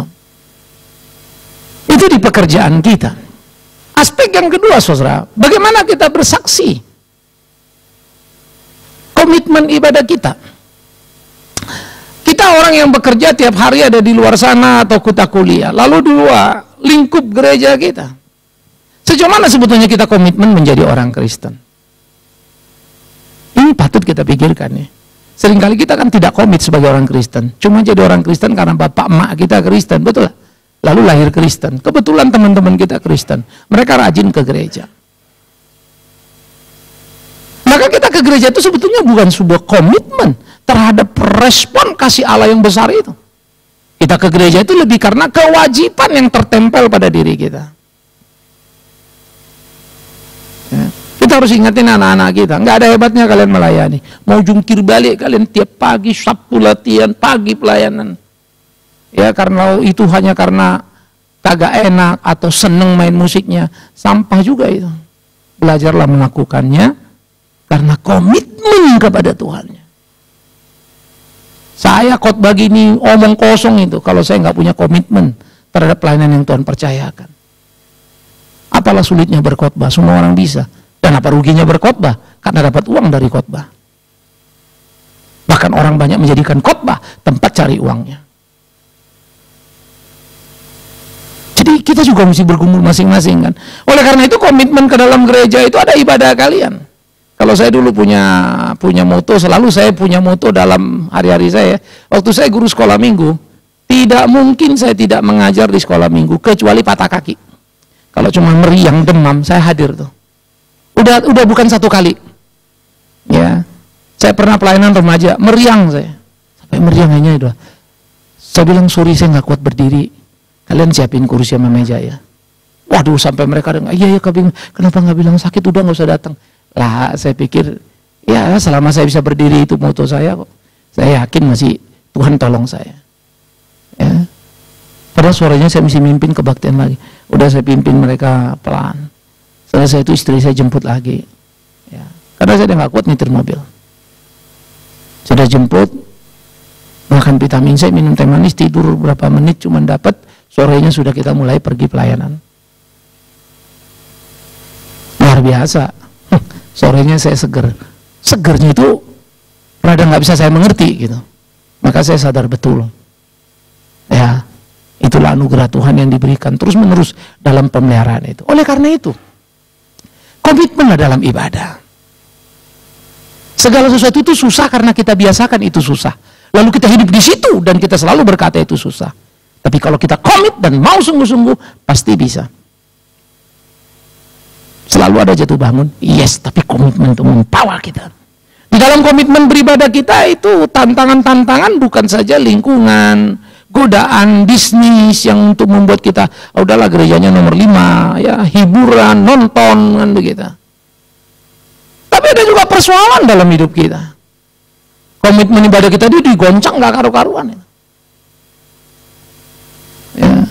Itu di pekerjaan kita. Aspek yang kedua, saudara, bagaimana kita bersaksi? Komitmen ibadah kita. Kita orang yang bekerja tiap hari ada di luar sana atau kita kuliah, lalu di luar lingkup gereja kita. Sejauh mana sebetulnya kita komitmen menjadi orang Kristen? Ini patut kita pikirkan ya. Seringkali kita kan tidak komit sebagai orang Kristen. Cuma jadi orang Kristen karena bapak emak kita Kristen, betul? Lalu lahir Kristen. Kebetulan teman-teman kita Kristen. Mereka rajin ke gereja. Maka kita ke gereja itu sebetulnya bukan sebuah komitmen terhadap respon kasih Allah yang besar itu. Kita ke gereja itu lebih karena kewajiban yang tertempel pada diri kita. Ya. Kita harus ingatin anak-anak kita, nggak ada hebatnya kalian melayani. Mau jungkir balik kalian tiap pagi, Sabtu latihan, pagi pelayanan. Ya karena itu hanya karena kagak enak atau seneng main musiknya, sampah juga itu. Belajarlah melakukannya karena komitmen kepada Tuhannya. Saya khotbah gini omong kosong itu kalau saya nggak punya komitmen terhadap pelayanan yang Tuhan percayakan. Apalah sulitnya berkhotbah, semua orang bisa. Dan apa ruginya berkhotbah? Karena dapat uang dari khotbah. Bahkan orang banyak menjadikan khotbah tempat cari uangnya. Jadi kita juga mesti bergumul masing-masing kan. Oleh karena itu komitmen ke dalam gereja itu ada ibadah kalian. Kalau saya dulu punya moto, selalu saya punya moto dalam hari-hari saya. Waktu saya guru sekolah minggu, tidak mungkin saya tidak mengajar di sekolah minggu kecuali patah kaki. Kalau cuma meriang, demam, saya hadir tuh. Udah bukan satu kali. Ya. Saya pernah pelayanan remaja, meriang saya. Sampai meriang hanya itu. Saya bilang, sorry saya nggak kuat berdiri. Kalian siapin kursi sama meja ya. Waduh, sampai mereka dengar, iya kenapa nggak bilang sakit, udah nggak usah datang. Lah, saya pikir, ya selama saya bisa berdiri itu moto saya kok. Saya yakin masih Tuhan tolong saya. Ya. Padahal suaranya saya mesti mimpin kebaktian lagi. Udah saya pimpin mereka pelan. Selesai itu istri saya jemput lagi. Ya. Karena saya udah nggak kuat nyetir mobil. Sudah jemput, makan vitamin C, minum teh manis, tidur berapa menit cuma dapat. Sorenya sudah kita mulai pergi pelayanan. Luar biasa. Sorenya saya seger. Segernya itu rada nggak bisa saya mengerti gitu. Maka saya sadar betul. Ya, itulah anugerah Tuhan yang diberikan terus menerus dalam pemeliharaan itu. Oleh karena itu, komitmenlah dalam ibadah. Segala sesuatu itu susah karena kita biasakan itu susah. Lalu kita hidup di situ dan kita selalu berkata itu susah. Tapi kalau kita komit dan mau sungguh-sungguh, pasti bisa. Selalu ada jatuh bangun, yes, tapi komitmen itu membawa kita. Di dalam komitmen beribadah kita itu tantangan-tantangan bukan saja lingkungan, godaan bisnis yang untuk membuat kita, udahlah gerejanya nomor 5, ya hiburan, nonton, kan begitu. Tapi ada juga persoalan dalam hidup kita. Komitmen ibadah kita itu digoncang gak karu-karuan. Ya.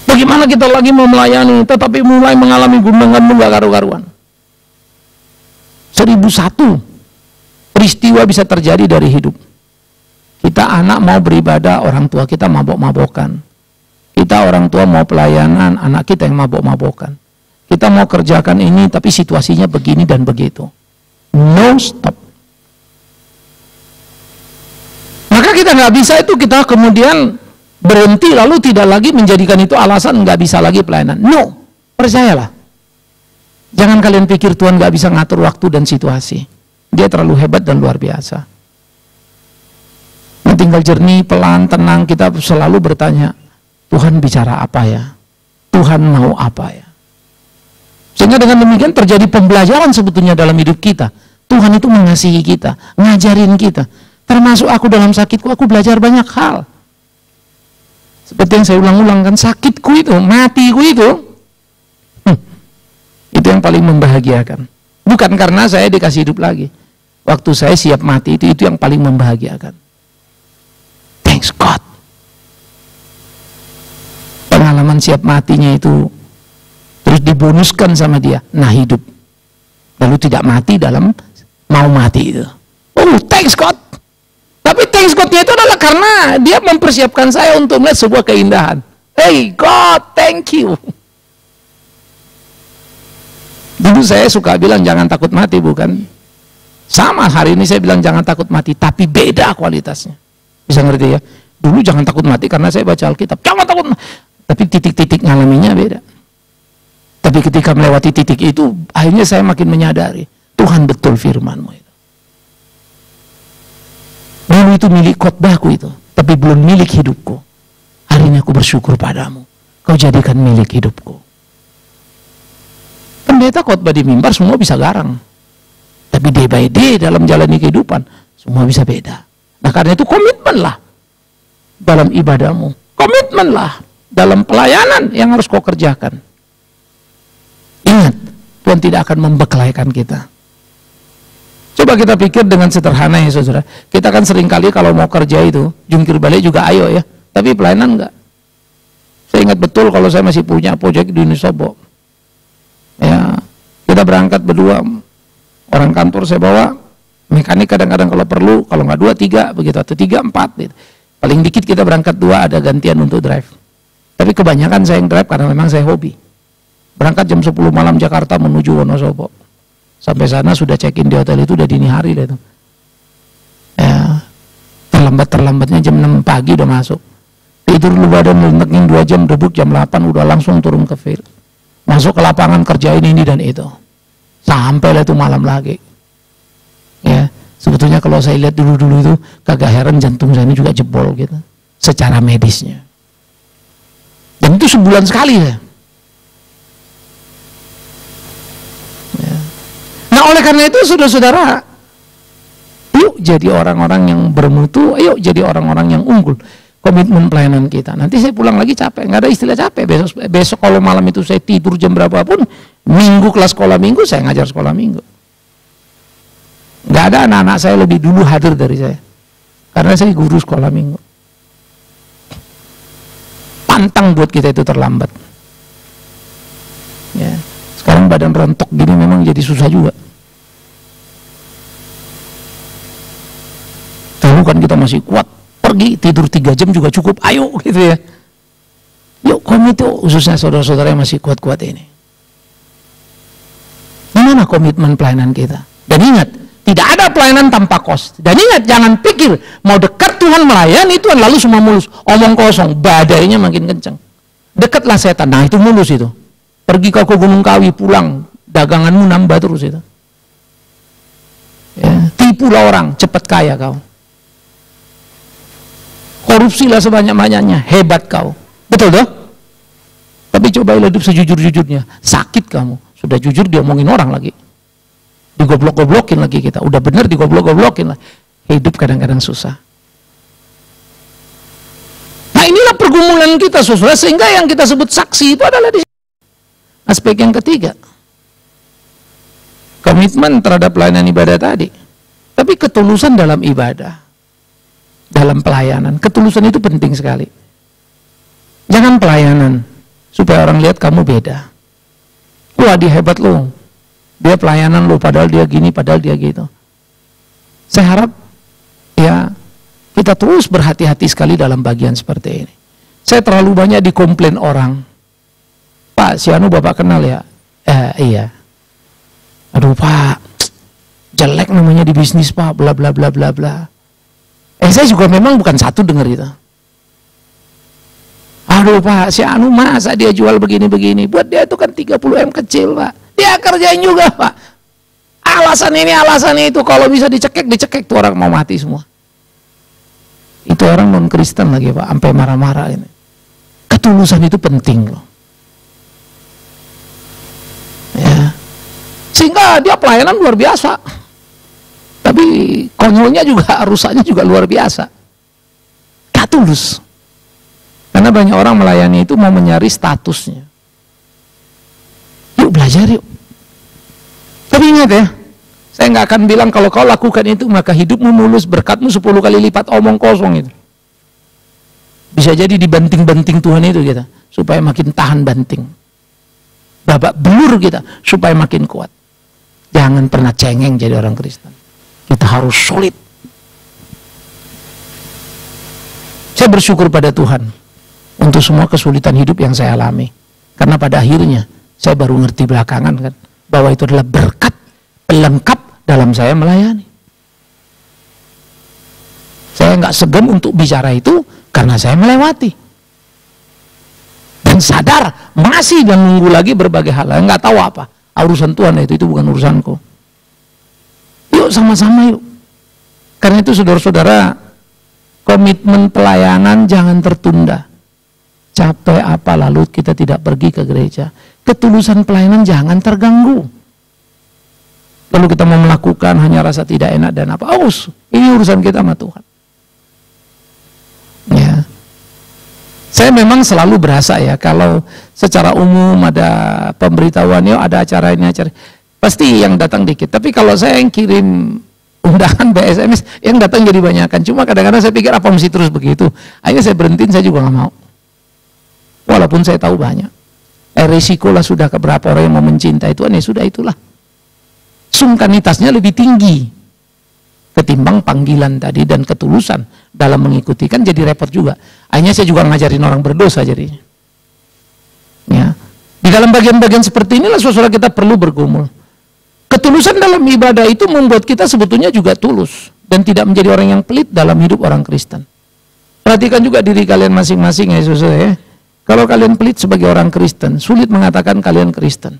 Bagaimana kita lagi mau melayani, tetapi mulai mengalami gundangan gak karu-karuan. 1001 peristiwa bisa terjadi dari hidup. Kita anak mau beribadah, orang tua kita mabok-mabokan. Kita orang tua mau pelayanan, anak kita yang mabok-mabokan. Kita mau kerjakan ini, tapi situasinya begini dan begitu. No stop. Maka kita nggak bisa itu, kita kemudian berhenti lalu tidak lagi menjadikan itu alasan nggak bisa lagi pelayanan. No, percayalah. Jangan kalian pikir Tuhan nggak bisa ngatur waktu dan situasi. Dia terlalu hebat dan luar biasa. Nah, tinggal jernih, pelan, tenang, kita selalu bertanya, Tuhan bicara apa ya? Tuhan mau apa ya? Sehingga dengan demikian terjadi pembelajaran sebetulnya dalam hidup kita. Tuhan itu mengasihi kita, ngajarin kita. Termasuk aku dalam sakitku, aku belajar banyak hal. Seperti yang saya ulang-ulang kan, sakitku itu, matiku itu yang paling membahagiakan. Bukan karena saya dikasih hidup lagi. Waktu saya siap mati itu yang paling membahagiakan. Thanks God. Pengalaman siap matinya itu terus dibonuskan sama dia. Nah, hidup. Lalu tidak mati dalam mau mati itu. Oh, thanks God. Tapi thanks God-nya itu adalah karena dia mempersiapkan saya untuk melihat sebuah keindahan. Hey God, thank you. Dulu saya suka bilang jangan takut mati, bukan? Sama hari ini saya bilang jangan takut mati, tapi beda kualitasnya. Bisa ngerti ya? Dulu jangan takut mati karena saya baca Alkitab. Jangan takut mati. Tapi titik-titik ngalaminya beda. Tapi ketika melewati titik itu, akhirnya saya makin menyadari, Tuhan betul firman-Mu itu. Dulu itu milik khotbahku itu, tapi belum milik hidupku. Hari ini aku bersyukur padamu. Kau jadikan milik hidupku. Pendeta khotbah di mimbar semua bisa garang. Tapi day by day dalam jalani kehidupan, semua bisa beda. Nah karena itu komitmenlah dalam ibadahmu. Komitmenlah dalam pelayanan yang harus kau kerjakan. Ingat, Tuhan tidak akan membekalikan kita. Coba kita pikir dengan sederhana ya saudara. Kita kan seringkali kalau mau kerja itu, jungkir balik juga ayo ya. Tapi pelayanan enggak. Saya ingat betul kalau saya masih punya proyek di Unisobo. Ya, kita berangkat berdua. Orang kantor saya bawa, mekanik kadang-kadang kalau perlu, kalau nggak 2, 3 begitu, atau 3, 4 gitu. Paling dikit kita berangkat 2, ada gantian untuk drive. Tapi kebanyakan saya yang drive karena memang saya hobi. Berangkat jam 10 malam Jakarta menuju Wonosobo. Sampai sana sudah check-in di hotel itu udah dini hari deh itu. Terlambatnya jam 6 pagi udah masuk. Tidur lu badan melenekin 2 jam, debut jam 8 udah langsung turun ke field. Masuk ke lapangan kerjain ini dan itu. Sampailah itu malam lagi. Ya, sebetulnya kalau saya lihat dulu itu kagak heran jantung saya ini juga jebol gitu. Secara medisnya. Dan itu sebulan sekali ya. Nah oleh karena itu saudara-saudara, yuk jadi orang-orang yang bermutu, yuk jadi orang-orang yang unggul. Komitmen pelayanan kita. Nanti saya pulang lagi capek, nggak ada istilah capek. Besok kalau malam itu saya tidur jam berapapun, minggu kelas sekolah minggu saya ngajar sekolah minggu. Nggak ada anak-anak saya lebih dulu hadir dari saya, karena saya guru sekolah minggu. Pantang buat kita itu terlambat. Ya. Sekarang badan rontok gini memang jadi susah juga. Dulu kan kita masih kuat, pergi tidur 3 jam juga cukup, ayo gitu ya. Yuk komit tuh, khususnya saudara-saudara yang masih kuat-kuat ini. Gimana komitmen pelayanan kita? Dan ingat, tidak ada pelayanan tanpa kos. Dan ingat, jangan pikir mau dekat Tuhan melayani Tuhan lalu semua mulus, omong kosong, badainya makin kencang. Dekatlah setan, nah itu mulus itu. Pergi kau ke Gunung Kawi, pulang, daganganmu nambah terus itu. Ya, tipulah orang, cepat kaya kau. Korupsilah sebanyak-banyaknya, hebat kau. Betul toh? Tapi coba hidup sejujur-jujurnya, sakit kamu. Sudah jujur diomongin orang lagi. Digoblok-goblokin lagi kita. Udah bener digoblok-goblokin lagi. Hidup kadang-kadang susah. Nah inilah pergumulan kita saudara, sehingga yang kita sebut saksi itu adalah di aspek yang ketiga. Komitmen terhadap pelayanan ibadah tadi. Tapi ketulusan dalam ibadah. Dalam pelayanan. Ketulusan itu penting sekali. Jangan pelayanan supaya orang lihat kamu beda. Wah dia hebat loh. Dia pelayanan loh, padahal dia gini, padahal dia gitu. Saya harap ya kita terus berhati-hati sekali dalam bagian seperti ini. Saya terlalu banyak dikomplain orang. Pak, si Anu Bapak kenal ya? Iya. Aduh Pak, jelek namanya di bisnis Pak, bla bla bla bla bla. Saya juga memang bukan satu dengar itu. Aduh Pak, si Anu masa dia jual begini-begini. Buat dia itu kan 30M kecil Pak. Dia kerjain juga Pak. Alasan ini, alasan itu. Kalau bisa dicekek tuh orang mau mati semua. Itu orang non Kristen lagi Pak, sampai marah-marah ini. Ketulusan itu penting loh. Ya. Sehingga dia pelayanan luar biasa. Tapi konyolnya juga, rusaknya juga luar biasa. Gak tulus. Karena banyak orang melayani itu mau mencari statusnya. Yuk belajar yuk. Tapi ingat ya, saya nggak akan bilang kalau kau lakukan itu maka hidupmu mulus, berkatmu 10 kali lipat, omong kosong itu. Bisa jadi dibanting-banting Tuhan itu kita, supaya makin tahan banting. Babak belur kita, supaya makin kuat. Jangan pernah cengeng jadi orang Kristen. Kita harus solid. Saya bersyukur pada Tuhan untuk semua kesulitan hidup yang saya alami. Karena pada akhirnya saya baru ngerti belakangan kan, bahwa itu adalah berkat pelengkap dalam saya melayani. Saya nggak segan untuk bicara itu karena saya melewati. Dan sadar masih dan nunggu lagi berbagai hal. Nggak tahu apa. Urusan Tuhan itu bukan urusanku. Yuk sama-sama yuk. Karena itu saudara-saudara, komitmen pelayanan jangan tertunda. Capek apa lalu kita tidak pergi ke gereja. Ketulusan pelayanan jangan terganggu. Lalu kita mau melakukan hanya rasa tidak enak dan apa. Ini urusan kita sama Tuhan. Ya. Saya memang selalu berasa ya, kalau secara umum ada pemberitahuan, yuk ada acara ini, acara pasti yang datang dikit. Tapi kalau saya yang kirim undangan SMS, yang datang jadi banyakan. Cuma kadang-kadang saya pikir apa mesti terus begitu. Akhirnya saya berhentiin, saya juga nggak mau. Walaupun saya tahu banyak. Resiko lah sudah keberapa orang yang mau mencintai Tuhan, ya sudah itulah. Sungkanitasnya lebih tinggi ketimbang panggilan tadi dan ketulusan dalam mengikuti, kan jadi repot juga. Akhirnya saya juga ngajarin orang berdosa jadinya. Ya. Di dalam bagian-bagian seperti inilah saudara kita perlu bergumul. Ketulusan dalam ibadah itu membuat kita sebetulnya juga tulus dan tidak menjadi orang yang pelit dalam hidup orang Kristen. Perhatikan juga diri kalian masing-masing ya saudara ya. Kalau kalian pelit sebagai orang Kristen, sulit mengatakan kalian Kristen.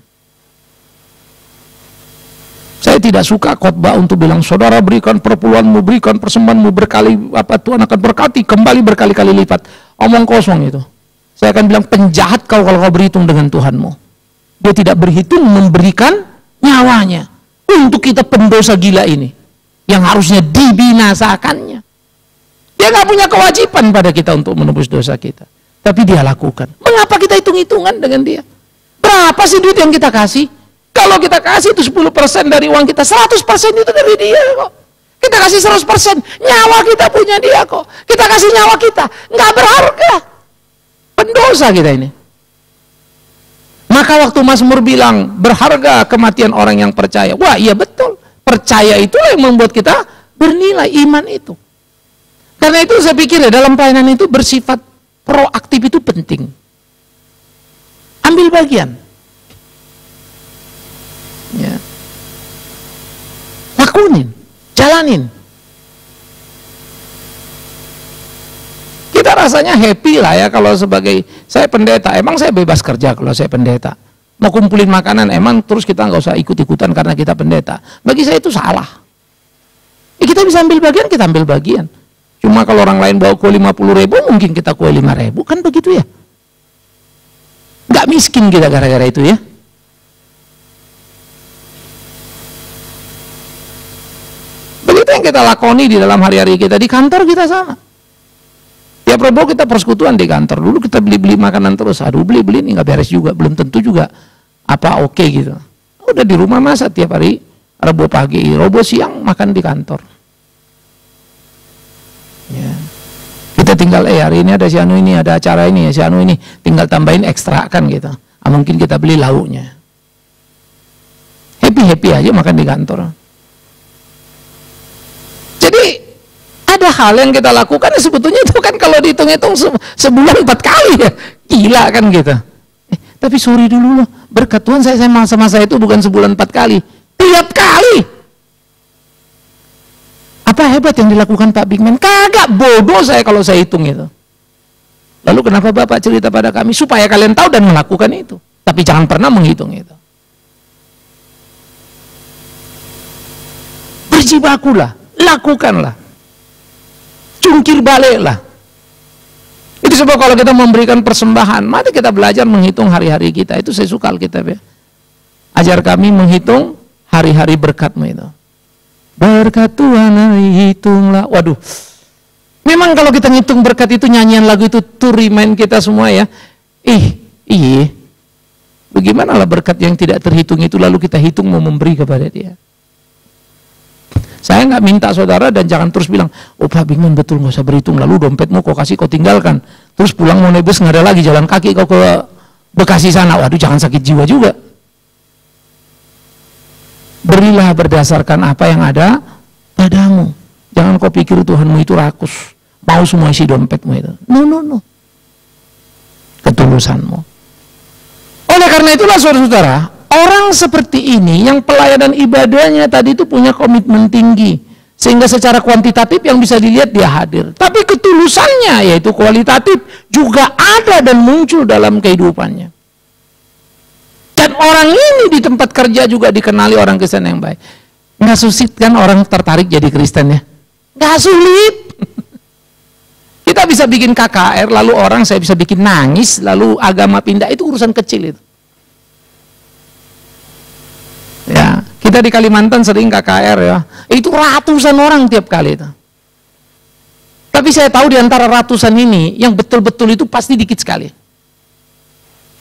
Saya tidak suka khotbah untuk bilang saudara berikan perpuluhanmu, berikan persembahanmu berkali apa Tuhan akan berkati kembali berkali-kali lipat. Omong kosong itu. Saya akan bilang penjahat kalau kau berhitung dengan Tuhanmu. Dia tidak berhitung memberikan nyawanya untuk kita pendosa gila ini yang harusnya dibinasakannya. Dia nggak punya kewajiban pada kita untuk menebus dosa kita, tapi dia lakukan. Mengapa kita hitung-hitungan dengan dia? Berapa sih duit yang kita kasih? Kalau kita kasih itu 10% dari uang kita, 100% itu dari dia kok. Kita kasih 100%, nyawa kita punya dia kok. Kita kasih nyawa kita, nggak berharga. Pendosa kita ini. Maka waktu Mazmur bilang, berharga kematian orang yang percaya. Wah iya betul, percaya itulah yang membuat kita bernilai, iman itu. Karena itu saya pikir ya, dalam pelayanan itu bersifat proaktif itu penting. Ambil bagian. Ya. Lakuin, jalanin. Kita rasanya happy lah ya kalau sebagai saya pendeta. Emang saya bebas kerja kalau saya pendeta. Mau kumpulin makanan emang terus kita nggak usah ikut-ikutan karena kita pendeta. Bagi saya itu salah. Kita bisa ambil bagian, kita ambil bagian. Cuma kalau orang lain bawa kue 50.000 mungkin kita kue 5.000 kan begitu ya. Nggak miskin kita gara-gara itu ya. Yang kita lakoni di dalam hari-hari kita di kantor kita sama. Ya Prabowo kita persekutuan di kantor dulu kita beli-beli makanan terus. Aduh beli-beli ini nggak beres juga, belum tentu juga apa oke gitu. Udah di rumah masa tiap hari Rabu pagi, Rabu siang makan di kantor. Ya. Kita tinggal hari ini ada si anu ini, ada acara ini, si anu ini, tinggal tambahin ekstra kan gitu. Mungkin kita beli lauknya. Happy aja makan di kantor. Jadi ada hal yang kita lakukan sebetulnya itu kan kalau dihitung-hitung sebulan 4 kali ya, gila kan gitu. Tapi sorry dulu loh, berkat Tuhan saya masa-masa itu bukan sebulan 4 kali, tiap kali. Apa hebat yang dilakukan Pak Bigman? Kagak, bodoh saya kalau saya hitung itu. Lalu kenapa Bapak cerita pada kami? Supaya kalian tahu dan melakukan itu. Tapi jangan pernah menghitung itu. Berjibakulah. Lakukanlah, cungkir baliklah. Itu sebab kalau kita memberikan persembahan, mari kita belajar menghitung hari-hari kita. Itu saya suka Alkitab ya. Ajar kami menghitung hari-hari berkat-Mu itu. Berkat Tuhan hitunglah. Waduh, memang kalau kita ngitung berkat itu nyanyian lagu itu to remind kita semua ya. Bagaimana lah berkat yang tidak terhitung itu lalu kita hitung mau memberi kepada Dia. Saya nggak minta saudara dan jangan terus bilang, oh Pak Bigman betul nggak usah berhitung, lalu dompetmu kau kasih kau tinggalkan, terus pulang mau nebus nggak ada lagi jalan kaki kau ke Bekasi sana, waduh jangan sakit jiwa juga. Berilah berdasarkan apa yang ada padamu. Jangan kau pikir Tuhanmu itu rakus, mau semua isi dompetmu itu. No. Ketulusanmu. Oleh karena itulah saudara-saudara, orang seperti ini yang pelayanan ibadahnya tadi itu punya komitmen tinggi sehingga secara kuantitatif yang bisa dilihat dia hadir, tapi ketulusannya yaitu kualitatif juga ada dan muncul dalam kehidupannya. Dan orang ini di tempat kerja juga dikenali orang Kristen yang baik. Nggak sulit kan orang tertarik jadi Kristen ya? Nggak sulit. Kita bisa bikin KKR lalu orang saya bisa bikin nangis lalu agama pindah, itu urusan kecil itu. Ya, kita di Kalimantan sering KKR ya, itu ratusan orang tiap kali itu. Tapi saya tahu di antara ratusan ini, yang betul-betul itu pasti dikit sekali.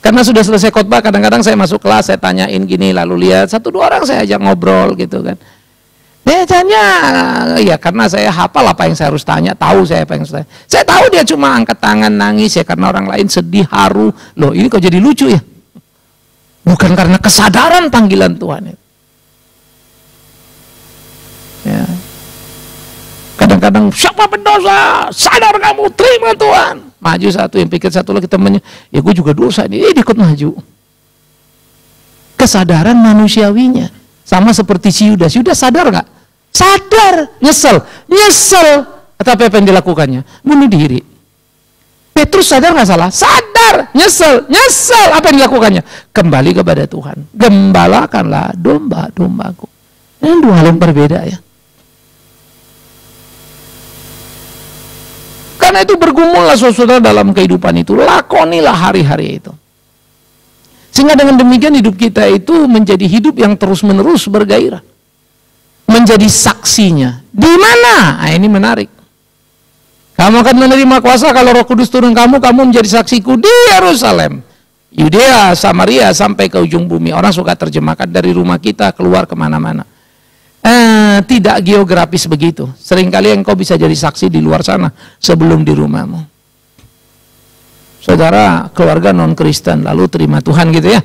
Karena sudah selesai khotbah, kadang-kadang saya masuk kelas, saya tanyain gini, lalu lihat, 1-2 orang saya ajak ngobrol gitu kan. Dia tanya, ya karena saya hafal apa yang saya harus tanya, tahu saya apa yang saya. Saya tahu dia cuma angkat tangan nangis ya karena orang lain sedih, haru. Loh ini kok jadi lucu ya? Bukan karena kesadaran panggilan Tuhan itu. Ya. Kadang-kadang siapa pendosa, sadar kamu, terima Tuhan. Maju satu, yang pikir satu lagi temannya, ya gue juga dosa ini, ikut maju. Kesadaran manusiawinya. Sama seperti si Yudas. Yudas sadar nggak? Sadar, nyesel. Tapi apa yang dilakukannya? Bunuh diri. Petrus sadar nggak salah? Sadar, nyesel. Apa yang dilakukannya? Kembali kepada Tuhan. Gembalakanlah domba-dombaku. Ini dua hal yang berbeda ya. Karena itu bergumullah saudara dalam kehidupan itu. Lakonilah hari-hari itu. Sehingga dengan demikian hidup kita itu menjadi hidup yang terus-menerus bergairah. Menjadi saksinya. Di mana? Nah, ini menarik. Kamu akan menerima kuasa kalau Roh Kudus turun kamu menjadi saksiku di Yerusalem, Yudea, Samaria, sampai ke ujung bumi. Orang suka terjemahkan dari rumah kita keluar kemana-mana. Tidak geografis begitu. Seringkali engkau bisa jadi saksi di luar sana sebelum di rumahmu. Saudara keluarga non-Kristen lalu terima Tuhan gitu ya.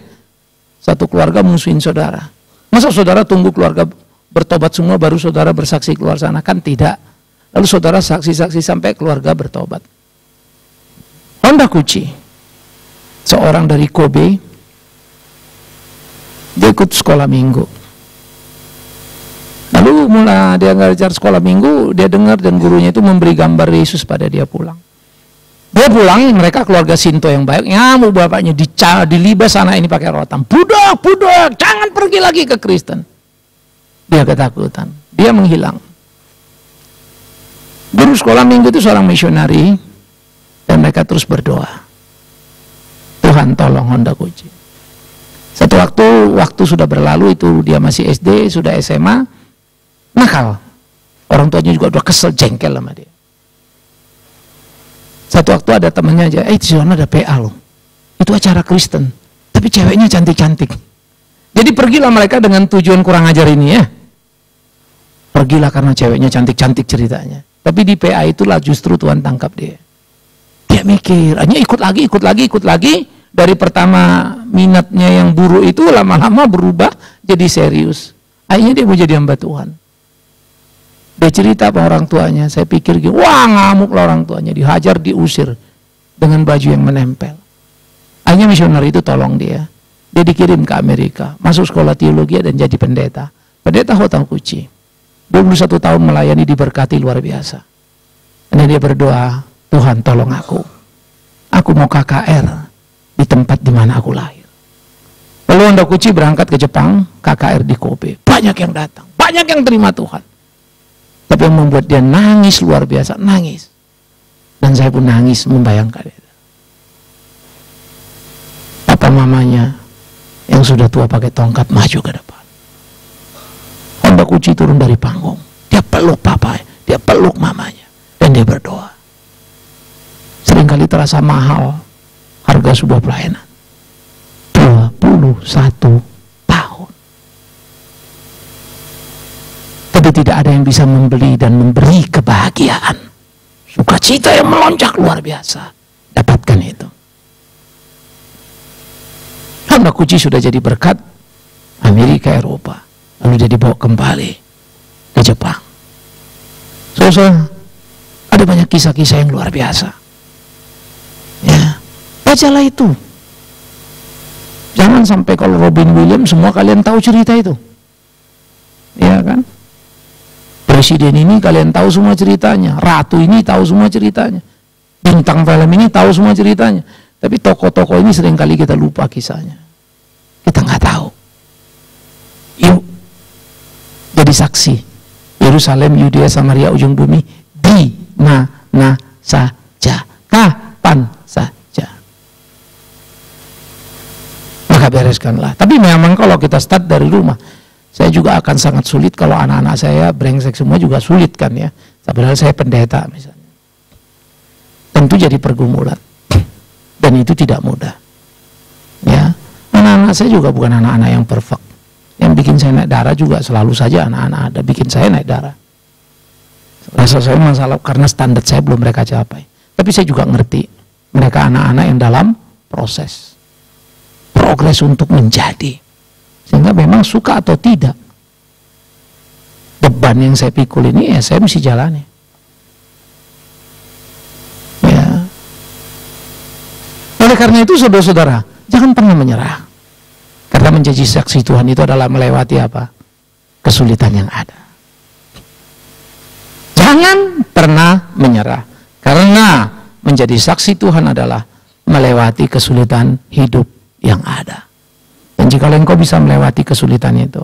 Satu keluarga musuhin saudara. Masa saudara tunggu keluarga bertobat semua baru saudara bersaksi keluar sana? Kan tidak. Lalu saudara saksi-saksi sampai keluarga bertobat. Honda Kuchi, seorang dari Kobe, dia ikut sekolah minggu. Lalu mulai dia ngajar sekolah minggu, dia dengar dan gurunya itu memberi gambar Yesus pada dia pulang. Dia pulang, mereka keluarga Sinto yang baik, ngamuk bapaknya, dilibas anak ini pakai rotan. Budak, jangan pergi lagi ke Kristen. Dia ketakutan, dia menghilang. Guru sekolah minggu itu seorang misionari dan mereka terus berdoa. Tuhan tolong Honda Kuchi. Satu waktu sudah berlalu, itu dia masih SD, sudah SMA, nakal. Orang tuanya juga udah kesel, jengkel sama dia. Satu waktu ada temannya aja, di sana ada PA loh. Itu acara Kristen, tapi ceweknya cantik-cantik. Jadi pergilah mereka dengan tujuan kurang ajar ini ya. Pergilah karena ceweknya cantik-cantik ceritanya. Tapi di PA itulah justru Tuhan tangkap dia. Dia mikir, hanya ikut lagi. Dari pertama minatnya yang buruk itu lama-lama berubah jadi serius. Akhirnya dia mau jadi hamba Tuhan. Dia cerita sama orang tuanya, saya pikir gitu, wah ngamuk lah orang tuanya, dihajar, diusir dengan baju yang menempel. Akhirnya misioner itu tolong dia. Dia dikirim ke Amerika, masuk sekolah teologi dan jadi pendeta. Pendeta Honda Kuchi. 21 tahun melayani, diberkati luar biasa. Dan dia berdoa, Tuhan tolong aku. Aku mau KKR di tempat di mana aku lahir. Lalu Honda Kuchi berangkat ke Jepang, KKR di Kobe. Banyak yang datang, banyak yang terima Tuhan. Tapi yang membuat dia nangis luar biasa, nangis. Dan saya pun nangis membayangkan itu. Papa mamanya yang sudah tua pakai tongkat maju ke depan. Honda Kuchi turun dari panggung, dia peluk papa, dia peluk mamanya, dan dia berdoa. Seringkali terasa mahal harga sebuah pelayanan. 21 tahun. Tapi tidak ada yang bisa membeli dan memberi kebahagiaan. Sukacita yang melonjak luar biasa. Dapatkan itu. Honda Kuchi sudah jadi berkat Amerika, Eropa. Lalu dia dibawa kembali ke Jepang. Ada banyak kisah-kisah yang luar biasa. Ya, bacalah itu. Jangan sampai kalau Robin Williams semua kalian tahu cerita itu. Ya kan? Presiden ini kalian tahu semua ceritanya. Ratu ini tahu semua ceritanya. Bintang film ini tahu semua ceritanya. Tapi tokoh-tokoh ini seringkali kita lupa kisahnya. Kita nggak tahu. Yuk, jadi saksi. Yerusalem, Yudea, Samaria, ujung bumi, di mana saja, kapan saja. Maka bereskanlah. Tapi memang kalau kita start dari rumah, saya juga akan sangat sulit kalau anak-anak saya brengsek semua, juga sulit kan ya. Padahal saya pendeta misalnya. Tentu jadi pergumulan. Dan itu tidak mudah. Ya, anak-anak saya juga bukan anak-anak yang perfect. Yang bikin saya naik darah juga selalu saja anak-anak ada bikin saya naik darah. Rasa saya masalah karena standar saya belum mereka capai. Tapi saya juga ngerti mereka anak-anak yang dalam proses progres untuk menjadi, sehingga memang suka atau tidak beban yang saya pikul ini ya saya mesti jalani. Ya. Oleh karena itu saudara-saudara, jangan pernah menyerah. Karena menjadi saksi Tuhan itu adalah melewati apa? kesulitan yang ada. Jangan pernah menyerah, karena menjadi saksi Tuhan adalah melewati kesulitan hidup yang ada. Dan jika engkau bisa melewati kesulitan itu,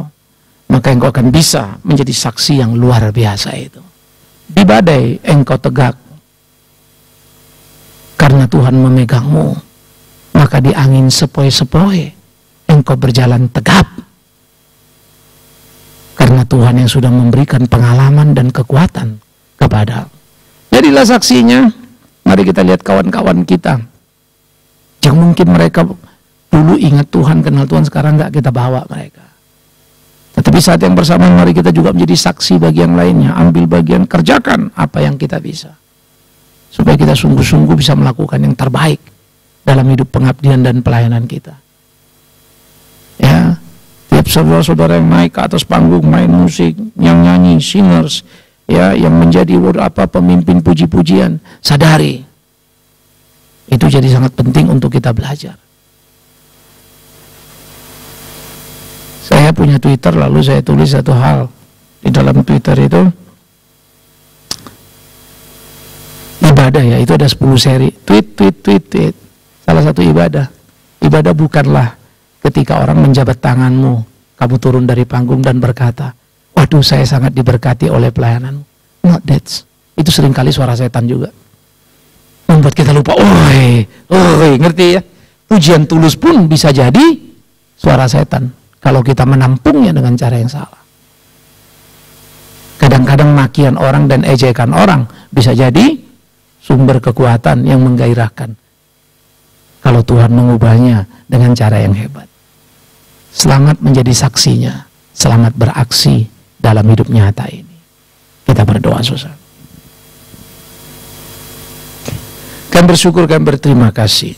maka engkau akan bisa menjadi saksi yang luar biasa itu. Di badai engkau tegak, karena Tuhan memegangmu. Maka di angin sepoi-sepoi engkau berjalan tegap, karena Tuhan yang sudah memberikan pengalaman dan kekuatan kepada. Jadilah saksinya. Mari kita lihat kawan-kawan kita yang mungkin mereka dulu ingat Tuhan, kenal Tuhan, sekarang nggak kita bawa mereka. Tetapi saat yang bersamaan mari kita juga menjadi saksi bagi yang lainnya. Ambil bagian, kerjakan apa yang kita bisa, supaya kita sungguh-sungguh bisa melakukan yang terbaik dalam hidup pengabdian dan pelayanan kita. Ya, tiap saudara-saudara yang naik ke atas panggung, main musik, yang nyanyi, singers, ya, yang menjadi pemimpin puji-pujian, sadari itu jadi sangat penting untuk kita belajar. Saya punya Twitter, lalu saya tulis satu hal di dalam Twitter itu, ibadah, ya, itu ada 10 seri, tweet. Salah satu ibadah bukanlah ketika orang menjabat tanganmu, kamu turun dari panggung dan berkata, waduh, saya sangat diberkati oleh pelayananmu. Not that. Itu seringkali suara setan juga, membuat kita lupa. Ngerti ya? Pujian tulus pun bisa jadi suara setan kalau kita menampungnya dengan cara yang salah. Kadang-kadang makian orang dan ejekan orang bisa jadi sumber kekuatan yang menggairahkan, kalau Tuhan mengubahnya dengan cara yang hebat. Selamat menjadi saksinya, selamat beraksi dalam hidup nyata ini. Kita berdoa, saudara. Kami bersyukur, kami berterima kasih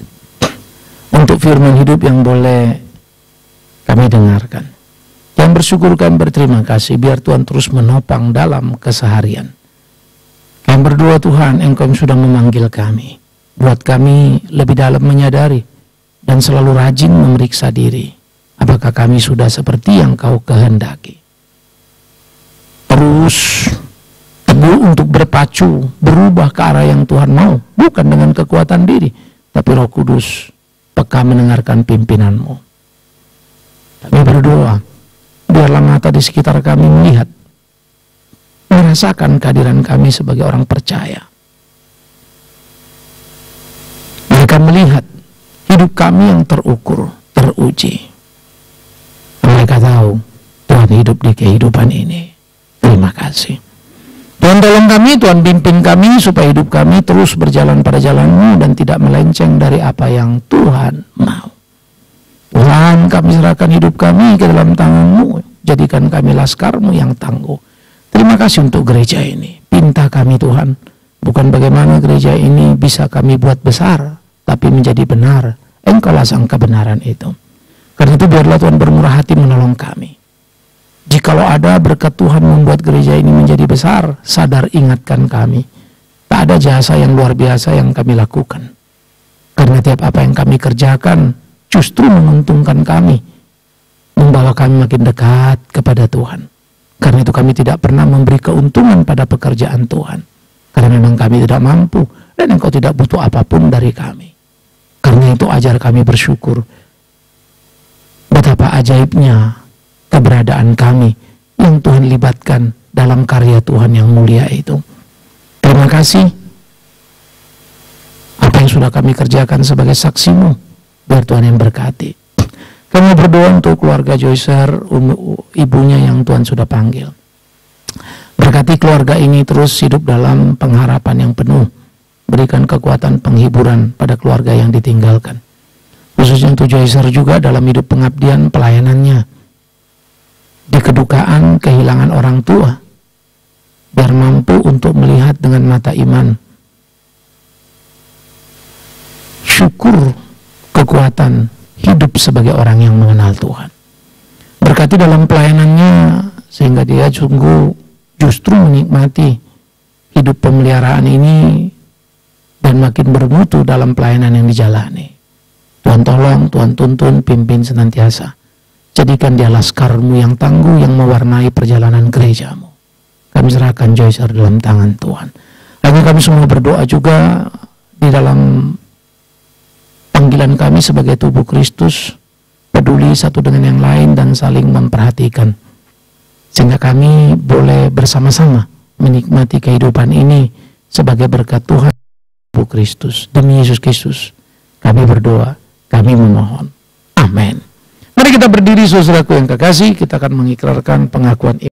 untuk firman hidup yang boleh kami dengarkan. Kami bersyukur, kami berterima kasih, biar Tuhan terus menopang dalam keseharian. Kami berdoa, Tuhan, Engkau sudah memanggil kami, buat kami lebih dalam menyadari dan selalu rajin memeriksa diri, apakah kami sudah seperti yang Kau kehendaki. Terus teguh untuk berpacu, berubah ke arah yang Tuhan mau, bukan dengan kekuatan diri, tapi Roh Kudus peka mendengarkan pimpinan-Mu. Kami berdoa, biarlah mata di sekitar kami melihat, merasakan kehadiran kami sebagai orang percaya. Mereka melihat hidup kami yang terukur, teruji. Mereka tahu Tuhan hidup di kehidupan ini. Terima kasih. Tuhan tolong kami, Tuhan pimpin kami supaya hidup kami terus berjalan pada jalan-Mu dan tidak melenceng dari apa yang Tuhan mau. Tuhan, kami serahkan hidup kami ke dalam tangan-Mu. Jadikan kami laskar-Mu yang tangguh. Terima kasih untuk gereja ini. Pinta kami, Tuhan, bukan bagaimana gereja ini bisa kami buat besar, tapi menjadi benar. Engkaulah sang kebenaran itu. Karena itu biarlah Tuhan bermurah hati menolong kami. Jikalau ada berkat Tuhan membuat gereja ini menjadi besar, sadar ingatkan kami. Tak ada jasa yang luar biasa yang kami lakukan. Karena tiap apa yang kami kerjakan justru menguntungkan kami, membawa kami makin dekat kepada Tuhan. Karena itu kami tidak pernah memberi keuntungan pada pekerjaan Tuhan. Karena memang kami tidak mampu dan Engkau tidak butuh apapun dari kami. Karena itu ajar kami bersyukur. Betapa ajaibnya keberadaan kami yang Tuhan libatkan dalam karya Tuhan yang mulia itu. Terima kasih apa yang sudah kami kerjakan sebagai saksi-Mu, biar Tuhan yang berkati. Kami berdoa untuk keluarga Joycer, ibunya yang Tuhan sudah panggil. Berkati keluarga ini terus hidup dalam pengharapan yang penuh. Berikan kekuatan penghiburan pada keluarga yang ditinggalkan. Khususnya untuk Joycer juga dalam hidup pengabdian pelayanannya. Di kedukaan kehilangan orang tua, biar mampu untuk melihat dengan mata iman. Syukur kekuatan hidup sebagai orang yang mengenal Tuhan. Berkati dalam pelayanannya sehingga dia justru menikmati hidup pemeliharaan ini dan makin bermutu dalam pelayanan yang dijalani. Tuhan tolong, Tuhan tuntun, pimpin senantiasa. Jadikan dia laskarmu yang tangguh yang mewarnai perjalanan gerejamu. Kami serahkan Joycer dalam tangan Tuhan. Lagi kami semua berdoa juga di dalam panggilan kami sebagai tubuh Kristus, peduli satu dengan yang lain dan saling memperhatikan. Sehingga kami boleh bersama-sama menikmati kehidupan ini sebagai berkat Tuhan, tubuh Kristus. Demi Yesus Kristus, kami berdoa, kami memohon. Amin. Mari kita berdiri, saudaraku yang kekasih, kita akan mengikrarkan pengakuan iman.